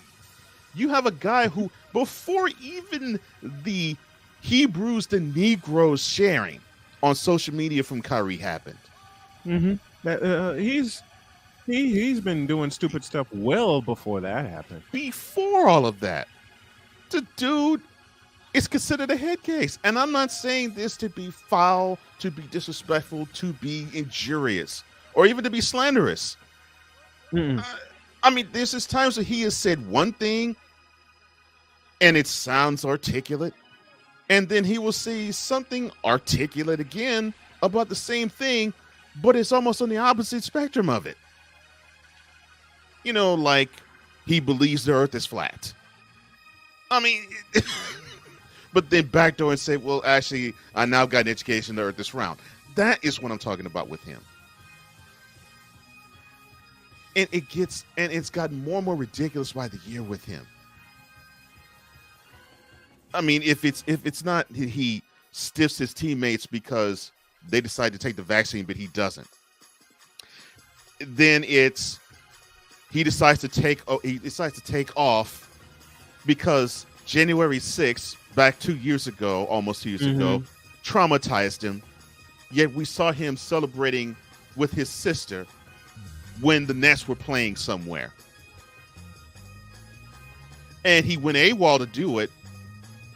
you have a guy who, before even the Hebrews, the Negroes sharing on social media from Kyrie happened. He's been doing stupid stuff well before that happened. Before all of that, the dude is considered a head case. And I'm not saying this to be foul, to be disrespectful, to be injurious, or even to be slanderous. I mean, there's just times that he has said one thing and it sounds articulate, and then he will say something articulate again about the same thing, but it's almost on the opposite spectrum of it. You know, like he believes the earth is flat. I mean, but then backdoor and say, well, actually, I now got an education, the earth is round. That is what I'm talking about with him. And it's gotten more and more ridiculous by the year with him. I mean, if it's not he stiffs his teammates because they decide to take the vaccine, but he doesn't, then it's he decides to take off because January 6th, back 2 years ago, almost 2 years ago, traumatized him. Yet we saw him celebrating with his sister when the Nets were playing somewhere. And he went AWOL to do it.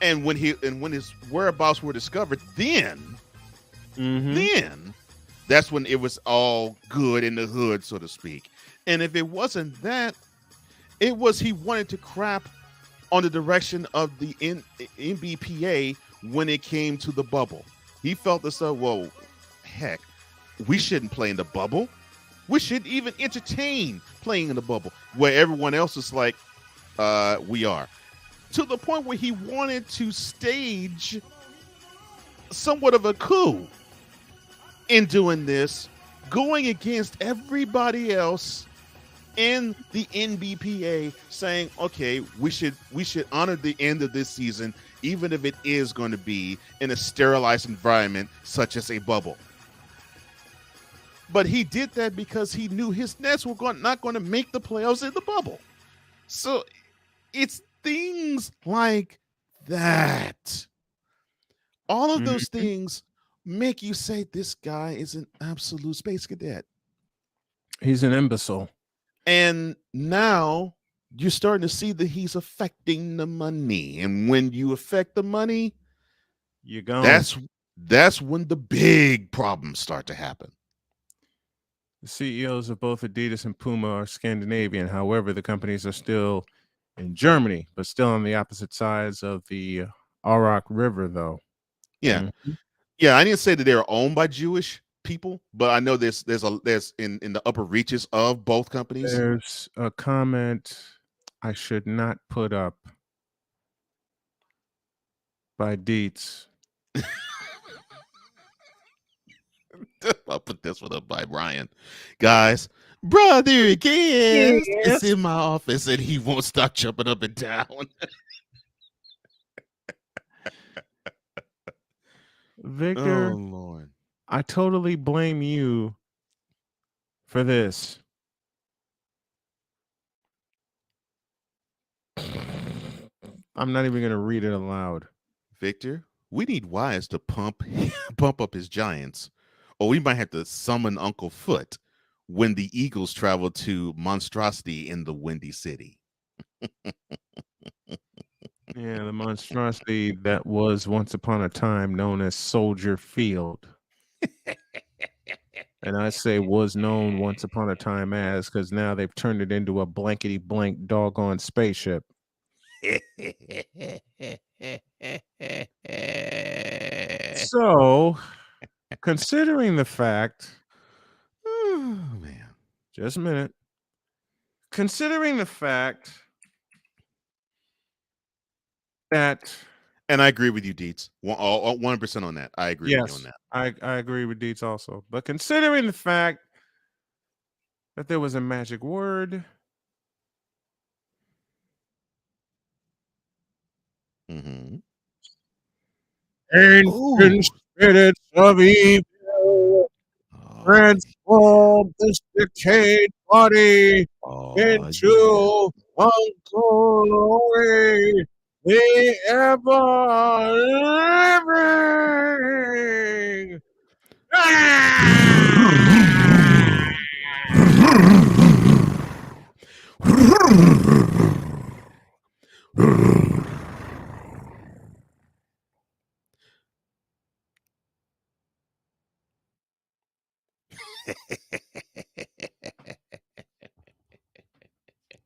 And when his whereabouts were discovered, then that's when it was all good in the hood, so to speak. And if it wasn't that, it was he wanted to crap on the direction of the NBPA when it came to the bubble. He felt as though, whoa, heck, we shouldn't play in the bubble. We shouldn't even entertain playing in the bubble, where everyone else is like, we are. to the point where he wanted to stage somewhat of a coup in doing this, going against everybody else in the NBPA, saying, okay, we should honor the end of this season, even if it is going to be in a sterilized environment such as a bubble. But he did that because he knew his Nets were not going to make the playoffs in the bubble. So it's things like that. All of those things make you say this guy is an absolute space cadet. He's an imbecile. And now you're starting to see that he's affecting the money. And when you affect the money, you're gone. That's when the big problems start to happen. The CEOs of both Adidas and Puma are Scandinavian. However, the companies are still in Germany, but still on the opposite sides of the Arak River, though. Yeah. Mm-hmm. Yeah, I didn't say that they are owned by Jewish people, but I know there's in the upper reaches of both companies. There's a comment I should not put up by Dietz. I'll put this one up by Brian. Guys, brother again is in my office and he won't stop jumping up and down. Victor, oh Lord, I totally blame you for this. I'm not even going to read it aloud. Victor, we need Wise to pump up his Giants, or we might have to summon Uncle Foot when the Eagles travel to Monstrosity in the Windy City. Yeah, the monstrosity that was once upon a time known as Soldier Field. And I say was known once upon a time as, because now they've turned it into a blankety blank doggone spaceship. So, considering the fact, oh man, just a minute. Considering the fact that, and I agree with you, Dietz, 100% on that. I agree with you on that. I agree with Dietz also. But considering the fact that there was a magic word, mm-hmm. Ancient spirits of evil transform this decayed body into glory, the ever living.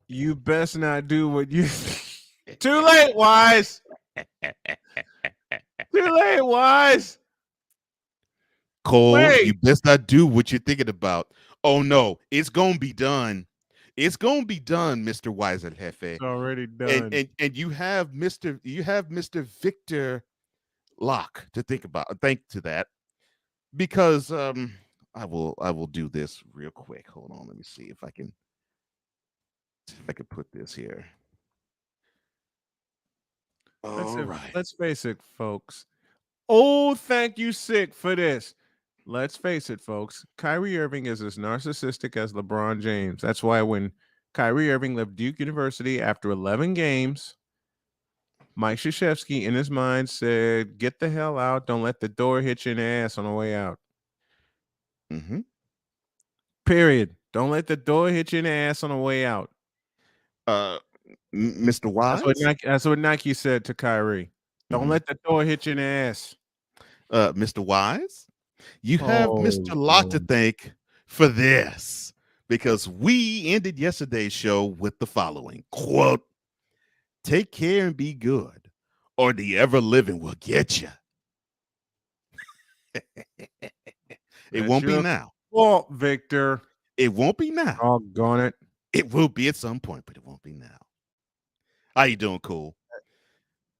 You best not do what you. Too late, Wise. Too late, Wise. Cole, you best not do what you're thinking about. Oh no, it's gonna be done. It's gonna be done, Mr. Wise El Jefe. It's already done. And you have Mr. Victor Locke to think about. Thank to that. Because I will do this real quick. Hold on, let me see if I can put this here. Let's face it, folks. Oh, thank you, Sick, for this. Let's face it, folks. Kyrie Irving is as narcissistic as LeBron James. That's why when Kyrie Irving left Duke University after 11 games, Mike Krzyzewski in his mind said, "Get the hell out. Don't let the door hit you in the ass on the way out." Mm-hmm. Period. Don't let the door hit you in the ass on the way out. Mr. Wise? That's what Nike said to Kyrie. Don't let the door hit you in the ass. Mr. Wise, you have Mr. Locke to thank for this, because we ended yesterday's show with the following quote: "Take care and be good, or the ever-living will get you." It won't be now. Well, Victor. It won't be now. Doggone it. It will be at some point, but it won't be now. How you doing, Cool?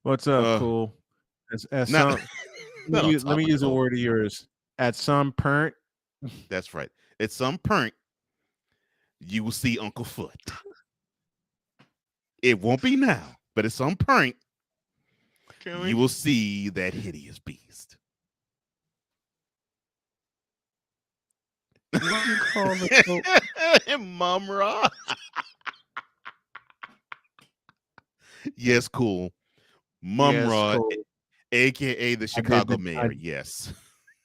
What's up, cool? At Not, some, not on let top me of use a COVID. word of yours. At some point, That's right. At some point, you will see Uncle Foot. It won't be now, but at some point, you will see that hideous beast. what do you call the Mum Ra. Yes, cool. Mum Yes, Ra, cool. aka the Chicago mayor. Yes.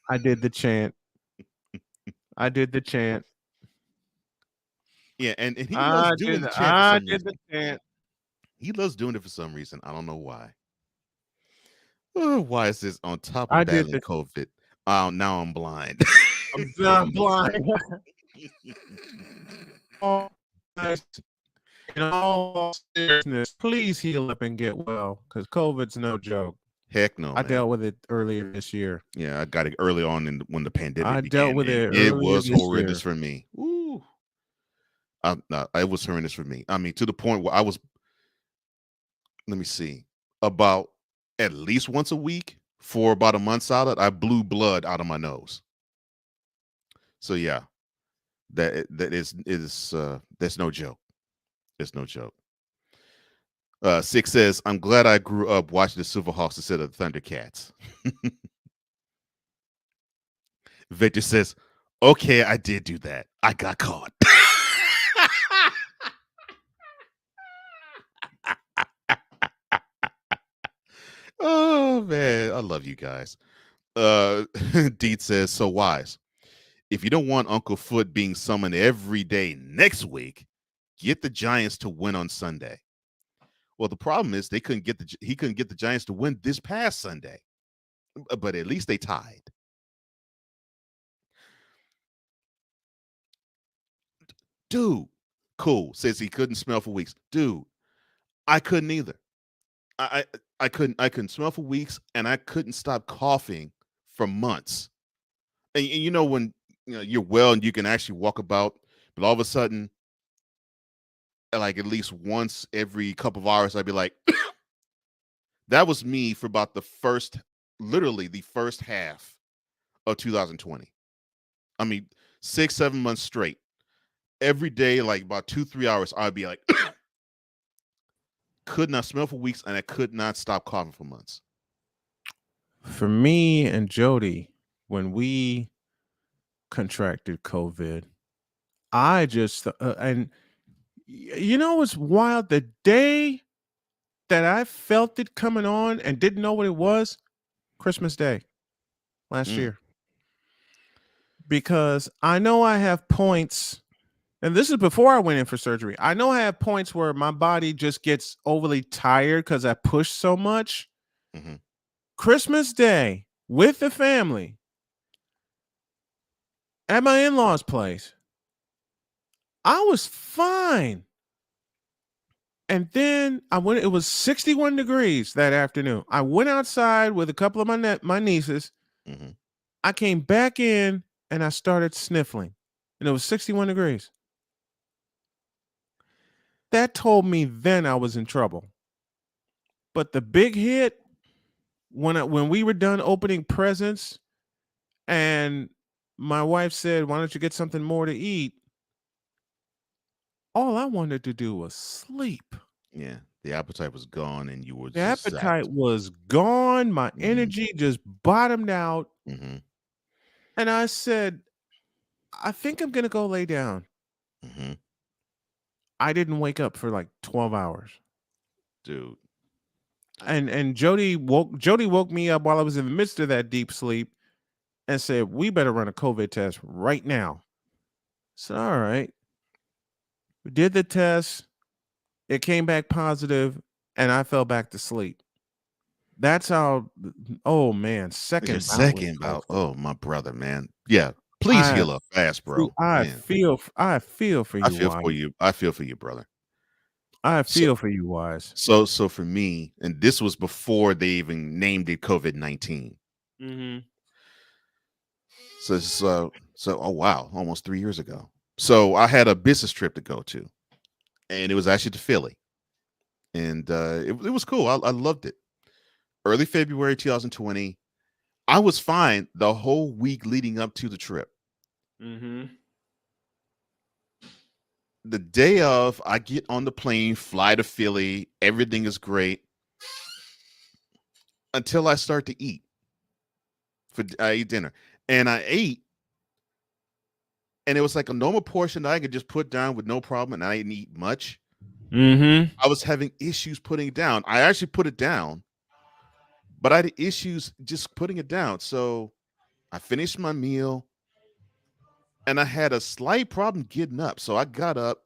I did the chant. I did the chant. Yeah, and he loves doing the chant for I some did reason. the chant. He loves doing it for some reason. I don't know why. Why is this on top I of did battling the. COVID? Oh, now I'm blind. I'm blind. Oh, nice. In all seriousness, please heal up and get well, because COVID's no joke. Heck no, I man. dealt with it earlier this year. Yeah, I got it early on when the pandemic I began. dealt with it It earlier was this horrendous year. for me. Ooh. It was horrendous for me. I mean, to the point where I was, let me see, about at least once a week for about a month solid, I blew blood out of my nose. So yeah, that's no joke. It's no joke. Six says, I'm glad I grew up watching the Silverhawks instead of the Thundercats. Victor says, okay, I did do that. I got caught. Oh man, I love you guys. Deet says, so wise. If you don't want Uncle Foot being summoned every day next week, get the Giants to win on Sunday. Well, the problem is he couldn't get the Giants to win this past Sunday, but at least they tied. Dude, cool, says he couldn't smell for weeks. Dude, I couldn't either. I couldn't smell for weeks, and I couldn't stop coughing for months. And you know when you're well and you can actually walk about, but all of a sudden, like at least once every couple of hours, I'd be like, that was me for about literally the first half of 2020. I mean, 6-7 months straight. Every day, like about 2-3 hours, I'd be like, could not smell for weeks, and I could not stop coughing for months. For me and Jody, when we contracted COVID, I just and you know what's wild? The day that I felt it coming on and didn't know what it was, Christmas Day last year. Because I know I have points, and this is before I went in for surgery. I know I have points where my body just gets overly tired because I push so much. Christmas Day with the family at my in-laws' place, I was fine. And then I went, it was 61 degrees that afternoon. I went outside with a couple of my nieces. I came back in and I started sniffling, and it was 61 degrees. That told me then I was in trouble. But the big hit, when we were done opening presents and my wife said, why don't you get something more to eat? All I wanted to do was sleep. Yeah, the appetite was gone, and you were The just appetite zapped. was gone. My energy just bottomed out. And I said, I think I'm going to go lay down. I didn't wake up for like 12 hours. Dude. And Jody woke me up while I was in the midst of that deep sleep and said, we better run a COVID test right now. So, all right. We did the test. It came back positive, and I fell back to sleep. That's how, oh man, Your second bout. Oh, my brother, man. Yeah. Please heal up fast, bro. I Man. feel for you. I feel Wise. for you. I feel for you, brother. I feel for you, Wise. So for me, and this was before they even named it COVID-19. So oh wow, almost 3 years ago. So I had a business trip to go to, and it was actually to Philly, and it was cool. I loved it. early February 2020. I was fine the whole week leading up to the trip. Mm-hmm. The day of, I get on the plane, fly to Philly. Everything is great until I start to eat. I eat dinner, and I ate, and it was like a normal portion that I could just put down with no problem, and I didn't eat much. Mm-hmm. I was having issues putting it down. I actually put it down, but I had issues just putting it down. So I finished my meal, and I had a slight problem getting up. So I got up,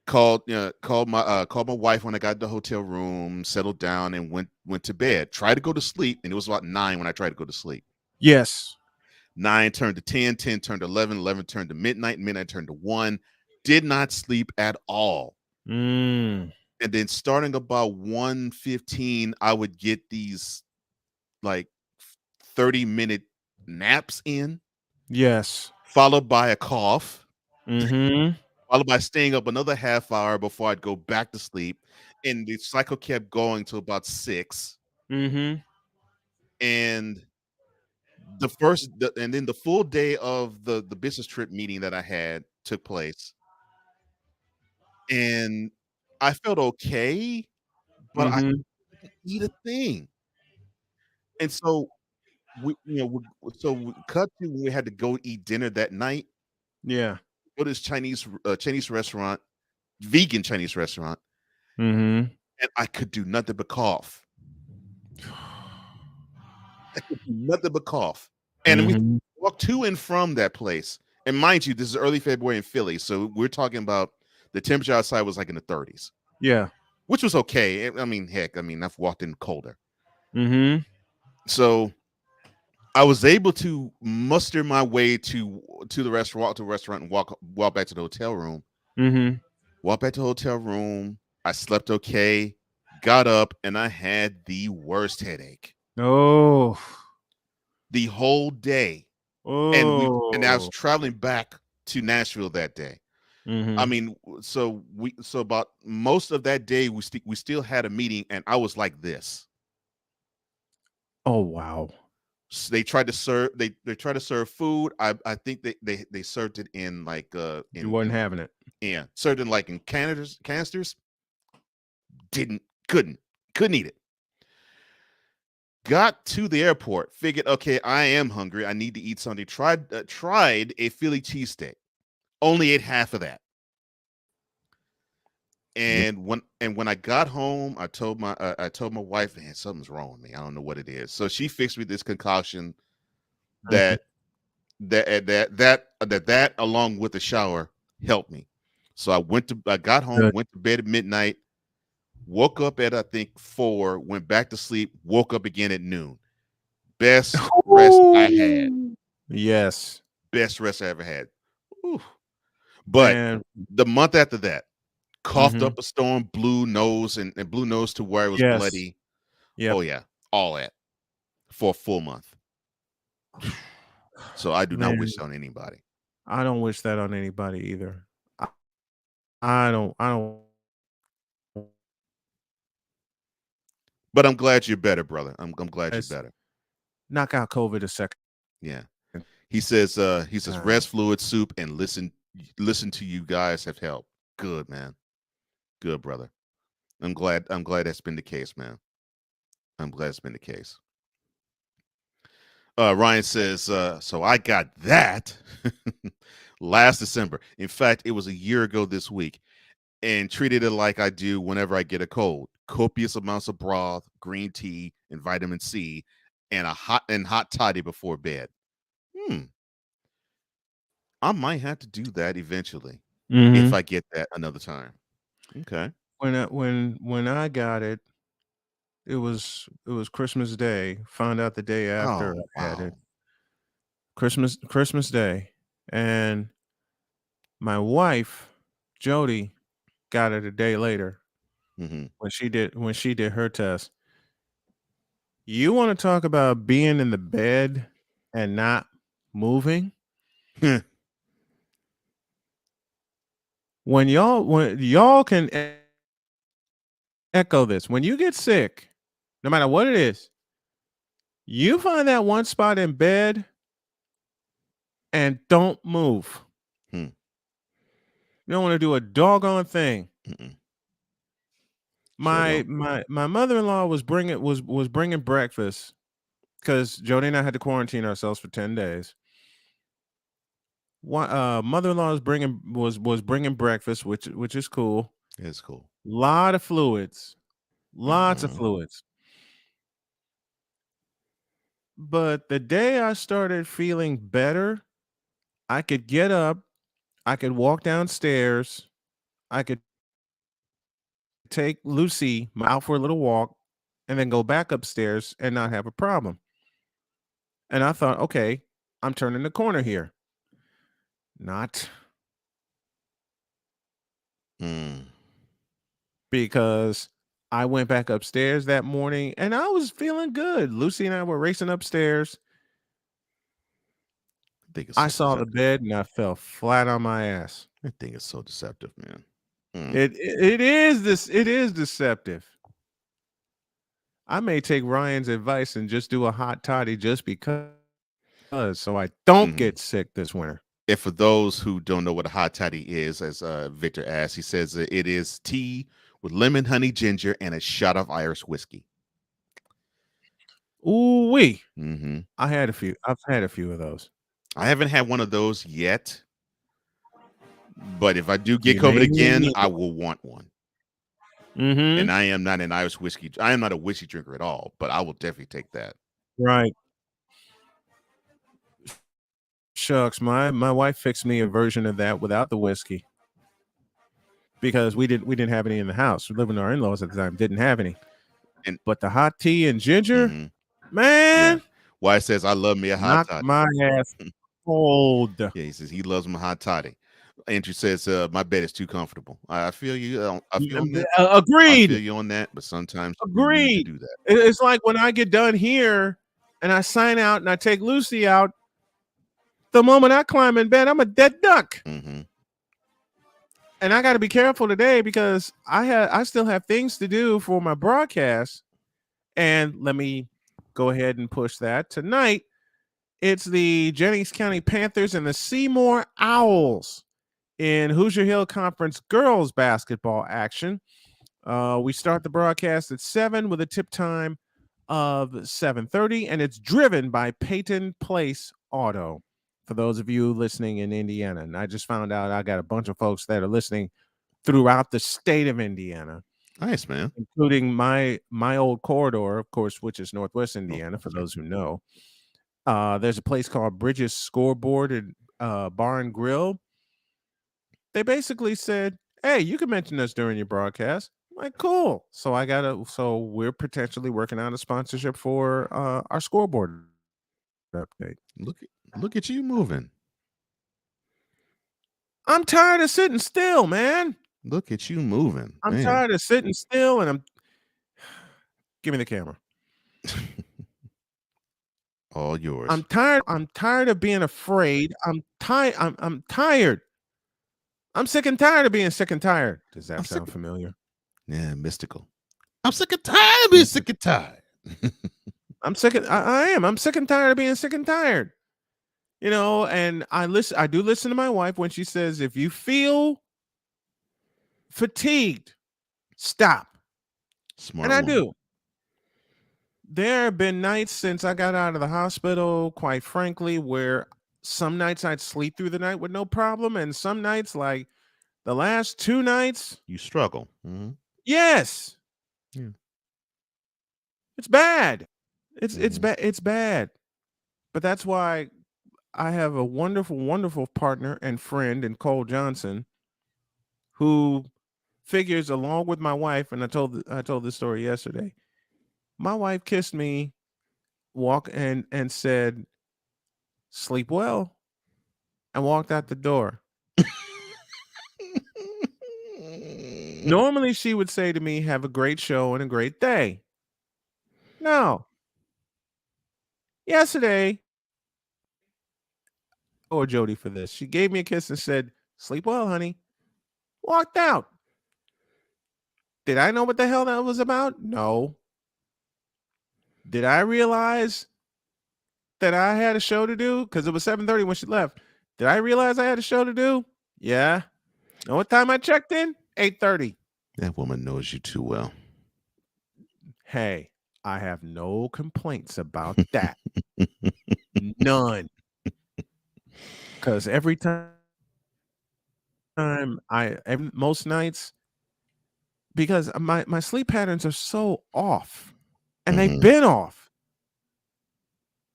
called called my wife when I got to the hotel room, settled down, and went to bed. Tried to go to sleep, and it was about 9 when I tried to go to sleep. Yes. 9 turned to 10, 10 turned to 11, 11 turned to midnight, midnight turned to 1. Did not sleep at all. Mm. And then starting about 1:15, I would get these like 30-minute naps in, Yes. followed by a cough, Mm-hmm. followed by staying up another half hour before I'd go back to sleep. And the cycle kept going to about 6. Mm-hmm. And and then the full day of the business trip meeting that I had took place. And I felt okay, but I Mm-hmm. didn't eat a thing. And so we cut to when we had to go eat dinner that night. Yeah. Go to this Chinese restaurant, vegan Chinese restaurant, Mm-hmm. and I could do nothing but cough. I could do nothing but cough. And we Mm-hmm. walked to and from that place. And mind you, this is early February in Philly, so we're talking about the temperature outside was like in the 30s, Yeah. which was okay. I mean, heck, I've walked in colder. Mm-hmm. So I was able to muster my way to the restaurant and walk back to the hotel room. Mm-hmm. Walk back to the hotel room. I slept okay, got up, and I had the worst headache Oh. the whole day. And I was Oh. traveling back to Nashville that day. Mm-hmm. I mean, so about most of that day we still had a meeting, and I was like this. Oh wow. So they tried to serve food. I think they served it in like You wasn't having it. yeah, served it like in canisters. Couldn't eat it. Got to the airport, figured, okay, I am hungry. I need to eat something. Tried a Philly cheesesteak. Only ate half of that. And when I got home, I told my wife, man, something's wrong with me. I don't know what it is. So she fixed me this concoction that along with the shower helped me. So I got home, Good. went to bed at midnight, woke up at I think 4, went back to sleep, woke up again at noon. Best rest I had. Yes. Best rest I ever had. Ooh. But Man. the month after that, coughed Mm-hmm. up a storm, blue nose, and blue nose to where it was Yes. bloody. Yep. Oh yeah, all that for a full month. So I do not wish Man. that on anybody. I don't wish that on anybody either. I don't But I'm glad you're better, brother. I'm glad you're better. knock out COVID a second. Yeah. He says rest, fluid, soup, and listen to you guys have helped. Good, man. Good, brother. I'm glad that's been the case, man. I'm glad it's been the case. Ryan says, so I got that last December. In fact, it was a year ago this week, and treated it like I do whenever I get a cold. Copious amounts of broth, green tea, and vitamin C, and hot toddy before bed. I might have to do that eventually if I get that another time. Okay. When I got it, it was Christmas Day. Found out the day after Oh, I had wow. it. Christmas Day, and my wife Jody got it a day later Mhm. when she did her test. You want to talk about being in the bed and not moving? When y'all can echo this, when you get sick, no matter what it is, you find that one spot in bed and don't move. Hmm. You don't want to do a doggone thing. Mm-mm. My don't. my mother-in-law was bringing breakfast because Jody and I had to quarantine ourselves for 10 days. Mother-in-law was bringing breakfast, which is cool. It's cool. Lot of fluids, lots of Mhm. fluids. But the day I started feeling better, I could get up, I could walk downstairs, I could take Lucy out for a little walk, and then go back upstairs and not have a problem. And I thought, okay, I'm turning the corner here. Not Mm. because I went back upstairs that morning and I was feeling good. Lucy and I were racing upstairs. I think it's I so saw the deceptive. bed and I fell flat on my ass. I think it's so deceptive, man. It is deceptive. I may take Ryan's advice and just do a hot toddy just because so I don't Mhm. get sick this winter. And for those who don't know what a hot toddy is, as Victor asked, he says it is tea with lemon, honey, ginger, and a shot of Irish whiskey. Ooh wee. Mm-hmm. I've had a few of those. I haven't had one of those yet, but if I do get You COVID may again, need I it. will want one. Mm-hmm. And I am not an Irish whiskey. I am not a whiskey drinker at all, but I will definitely take that. Right. Shucks, my wife fixed me a version of that without the whiskey because we didn't have any in the house. We lived with our in-laws at the time, didn't have any. But the hot tea and ginger, Mhm. man, Yeah. Why says I love me a hot knocked toddy. my ass cold. Yeah, he says he loves my hot toddy. Andrew says my bed is too comfortable. I feel you. I feel on that. I Agreed. feel you on that. But sometimes you need to Agreed. do that. It's like when I get done here and I sign out and I take Lucy out, the moment I climb in bed, I'm a dead duck. Mm-hmm. And I got to be careful today because I still have things to do for my broadcast. And let me go ahead and push that tonight. It's the Jennings County Panthers and the Seymour Owls in Hoosier Hill Conference girls basketball action. We start the broadcast at 7 with a tip time of 7:30, and it's driven by Peyton Place Auto. For those of you listening in Indiana, and I just found out I got a bunch of folks that are listening throughout the state of Indiana, Nice, man. including my old corridor, of course, which is Northwest Indiana. For those who know, there's a place called Bridges Scoreboard and Bar and Grill. They basically said, "Hey, you can mention us during your broadcast." I'm like, cool. So we're potentially working on a sponsorship for our scoreboard update. Look at you moving. I'm tired of sitting still, man. Look at you moving. I'm Man. tired of sitting still, and give me the camera. All yours. I'm tired of being afraid. I'm tired. I'm sick and tired of being sick and tired. Does that sound familiar? Yeah, mystical. I'm sick and tired of being sick and tired. I'm sick and I am. I'm sick and tired of being sick and tired. You know, and I do listen to my wife when she says, if you feel fatigued, stop. Smart And I woman. do. There have been nights since I got out of the hospital, quite frankly, where some nights I'd sleep through the night with no problem. And some nights, like the last 2 nights, You struggle. Mm-hmm. yes. Yeah. It's bad. It's bad. It's bad. But that's why I have a wonderful, wonderful partner and friend in Cole Johnson, who figures along with my wife, and I told this story yesterday. My wife kissed me, and said, "Sleep well," and walked out the door. Normally, she would say to me, "Have a great show and a great day." No. Yesterday, or Jody for this, she gave me a kiss and said, "Sleep well, honey." Walked out. Did I know what the hell that was about? No. Did I realize that I had a show to do? Because it was 7:30 when she left. Did I realize I had a show to do? Yeah. Know what time I checked in? 8:30. That woman knows you too well. Hey, I have no complaints about that. None. Because every time most nights, because my sleep patterns are so off, and they've been off.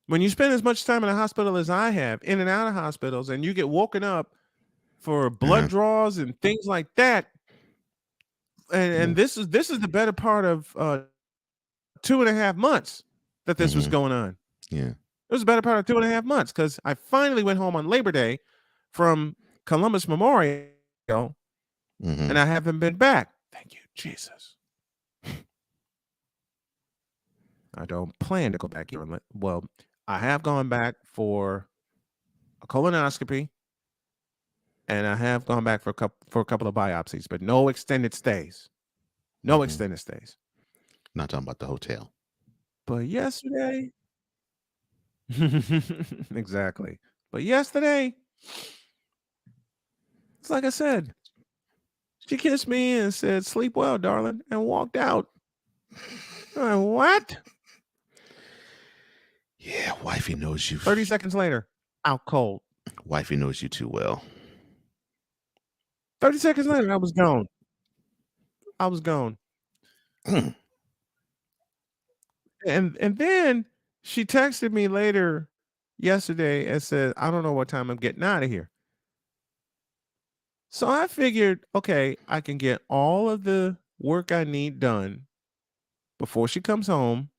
When you spend as much time in a hospital as I have, in and out of hospitals, and you get woken up for blood draws and things like that, and this is the better part of 2.5 months that this was going on. Yeah. It was the better part of 2.5 months because I finally went home on Labor Day from Columbus Memorial, and I haven't been back. Thank you, Jesus. I don't plan to go back here. Well, I have gone back for a colonoscopy, and I have gone back for a couple of biopsies, but no extended stays. No extended stays. Not talking about the hotel. But yesterday, exactly. But yesterday, it's like I said, she kissed me and said, "Sleep well, darling," and walked out. What? Yeah, wifey knows you. 30 seconds later, out cold. Wifey knows you too well. 30 seconds later, I was gone. I was gone. And then she texted me later yesterday and said, "I don't know what time I'm getting out of here." So I figured, okay, I can get all of the work I need done before she comes home.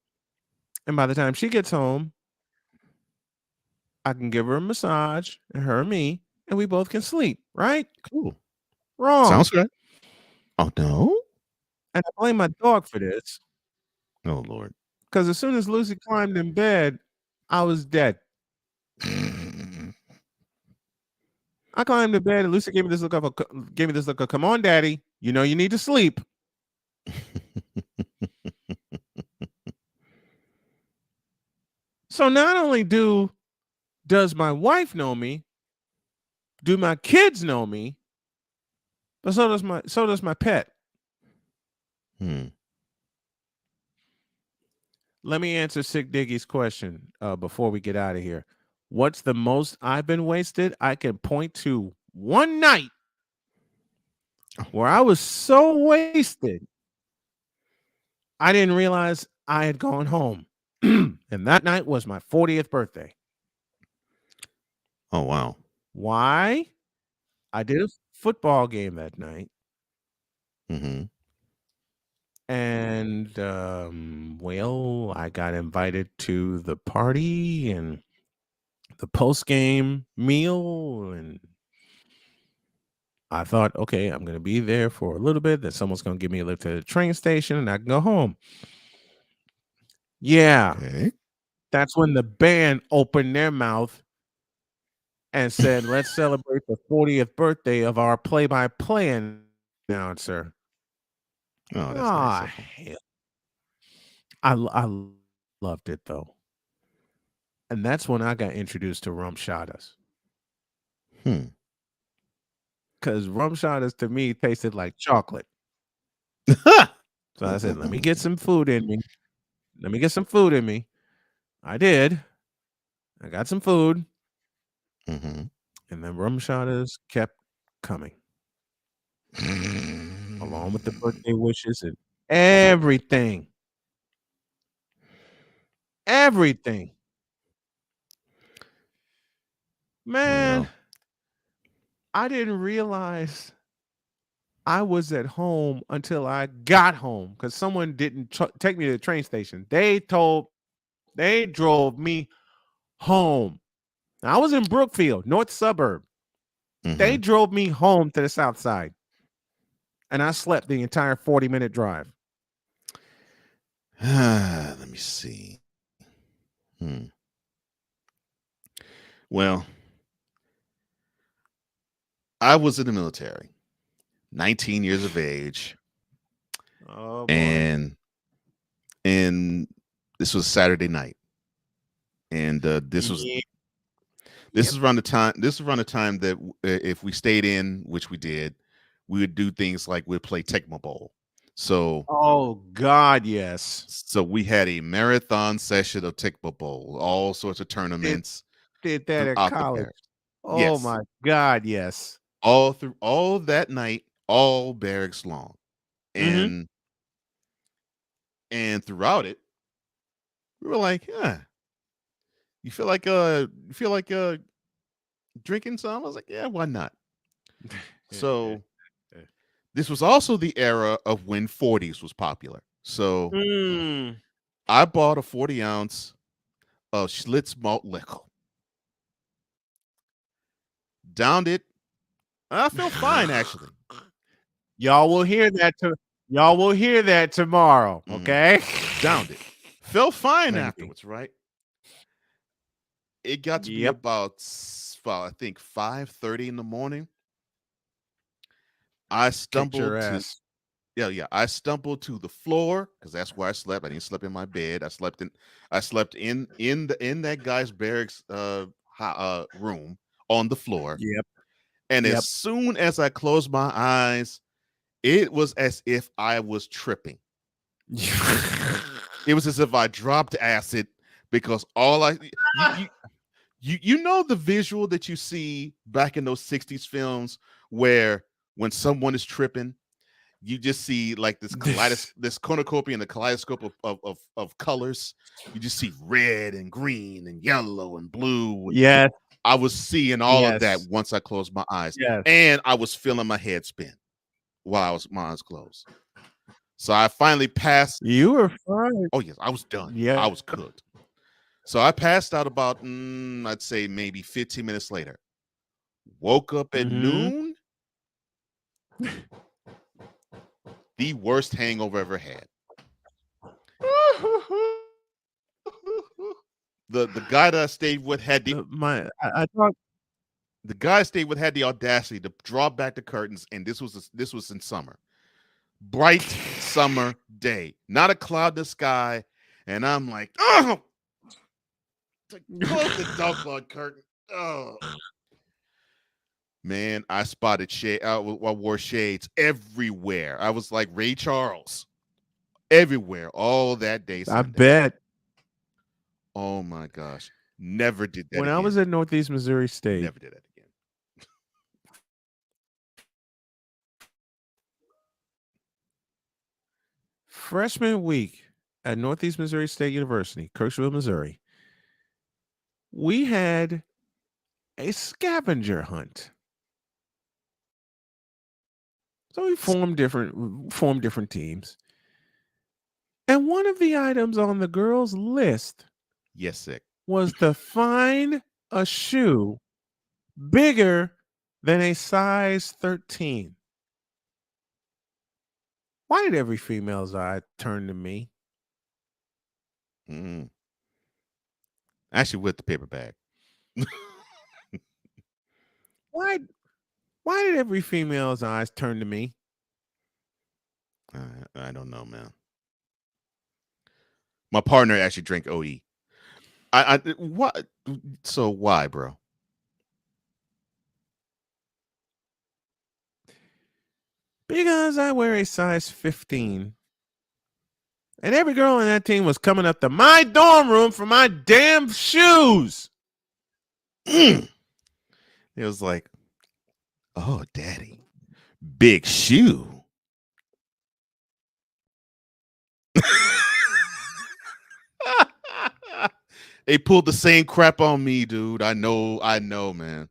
And by the time she gets home, I can give her a massage, and her and me, and we both can sleep, right? Cool. Wrong. Sounds good. Oh, no? And I blame my dog for this. Oh, Lord. Because as soon as Lucy climbed in bed, I was dead. I climbed in bed, and Lucy gave me this look of, "Come on, Daddy. You know you need to sleep." So not only does my wife know me, do my kids know me, but so does my pet. Let me answer Sick Diggy's question before we get out of here. What's the most I've been wasted? I can point to one night where I was so wasted, I didn't realize I had gone home. And that night was my 40th birthday. Oh, wow. Why? I did a football game that night. And, well, I got invited to the party and the post-game meal, and I thought, okay, I'm going to be there for a little bit, then someone's going to give me a lift to the train station, and I can go home. Yeah. Okay. That's when the band opened their mouth and said, "Let's celebrate the 40th birthday of our play-by-play announcer." Oh, that's nice. Hell. I loved it, though. And that's when I got introduced to rum shadas. Because rum shadas to me tasted like chocolate. So I said, let me get some food in me. Let me get some food in me. I did. I got some food. And then rum shadas kept coming. Along with the birthday wishes and everything. Everything. Man, I didn't realize I was at home until I got home because someone didn't take me to the train station. They drove me home. Now, I was in Brookfield, north suburb. They drove me home to the south side. And I slept the entire 40-minute drive. Let me see. Well, I was in the military, 19 years of age. Oh, boy. And This was Saturday night, and this is around the time. This is around the time that if we stayed in, which we did, we would do things like we'd play Tecmo Bowl. So, oh God, yes. So we had a marathon session of Tecmo Bowl, all sorts of tournaments. Did that at throughout the college. barracks. Oh Yes. my God, yes. All through all that night, all barracks long, and throughout it, we were like, "Yeah, you feel like drinking some?" I was like, "Yeah, why not?" So this was also the era of when 40s was popular. So I bought a 40-ounce of Schlitz malt liquor, downed it. I felt fine actually. Y'all will hear that tomorrow. Okay. Downed it. Felt fine afterwards, right? It got to be about I think 5:30 in the morning. I stumbled your to ass. I stumbled to the floor because that's where I slept. I didn't sleep in my bed. I slept in that guy's barracks room on the floor. Yep. And as soon as I closed my eyes, it was as if I was tripping. It was as if I dropped acid because you know the visual that you see back in those 60s films where when someone is tripping, you just see like this cornucopia and the kaleidoscope of colors. You just see red and green and yellow and blue. Yes. I was seeing all of that once I closed my eyes. Yes. And I was feeling my head spin while my eyes closed. So I finally passed. You were fine. Oh, yes. I was done. Yeah. I was cooked. So I passed out about, I'd say maybe 15 minutes later. Woke up at noon. The worst hangover ever had. The guy that I stayed with had the guy I stayed with had the audacity to draw back the curtains, and this was in summer. Bright summer day, not a cloud in the sky, and I'm like, oh, close the dog curtain. Oh. Man, I spotted shade. I wore shades everywhere. I was like Ray Charles, everywhere all that day. I Sunday. bet. Oh my gosh, never did that. When again. I was at Northeast Missouri State, never did that again. Freshman week at Northeast Missouri State University, Kirksville, Missouri, we had a scavenger hunt. So we formed different teams. And one of the items on the girls' list was to find a shoe bigger than a size 13. Why did every female's eye turn to me? Actually, with the paper bag. Why did every female's eyes turn to me? I don't know, man. My partner actually drank OE. What? So why, bro? Because I wear a size 15. And every girl on that team was coming up to my dorm room for my damn shoes. It was like, oh, daddy, big shoe. They pulled the same crap on me, dude. I know, man.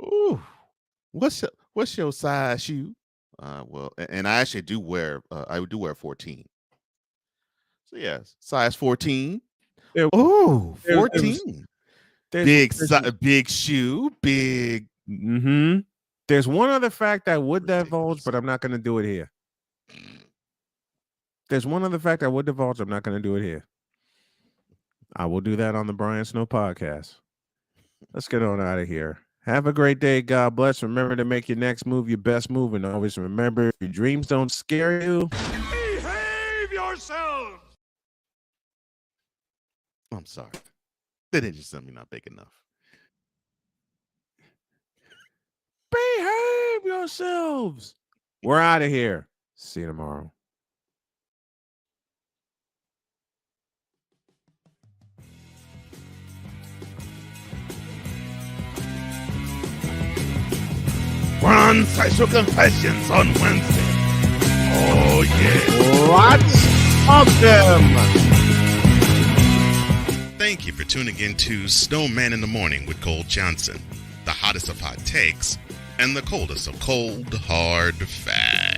Ooh, what's your size shoe? Well, and I actually do wear. I do wear 14. So yes, size 14. Oh, 14. Big shoe, big. There's one other fact I would divulge, but I'm not going to do it here. There's one other fact I would divulge. I'm not going to do it here. I will do that on the Brian Snow podcast. Let's get on out of here. Have a great day. God bless. Remember to make your next move your best move. And always remember, if your dreams don't scare you, Behave yourself! I'm sorry. That engine assembly not big enough. Behave yourselves. We're out of here. See you tomorrow. We're on Sideshow Confessions on Wednesday. Oh, yeah. Lots of them. Thank you for tuning in to Snowman in the Morning with Cole Johnson, the hottest of hot takes and the coldest of cold, hard facts.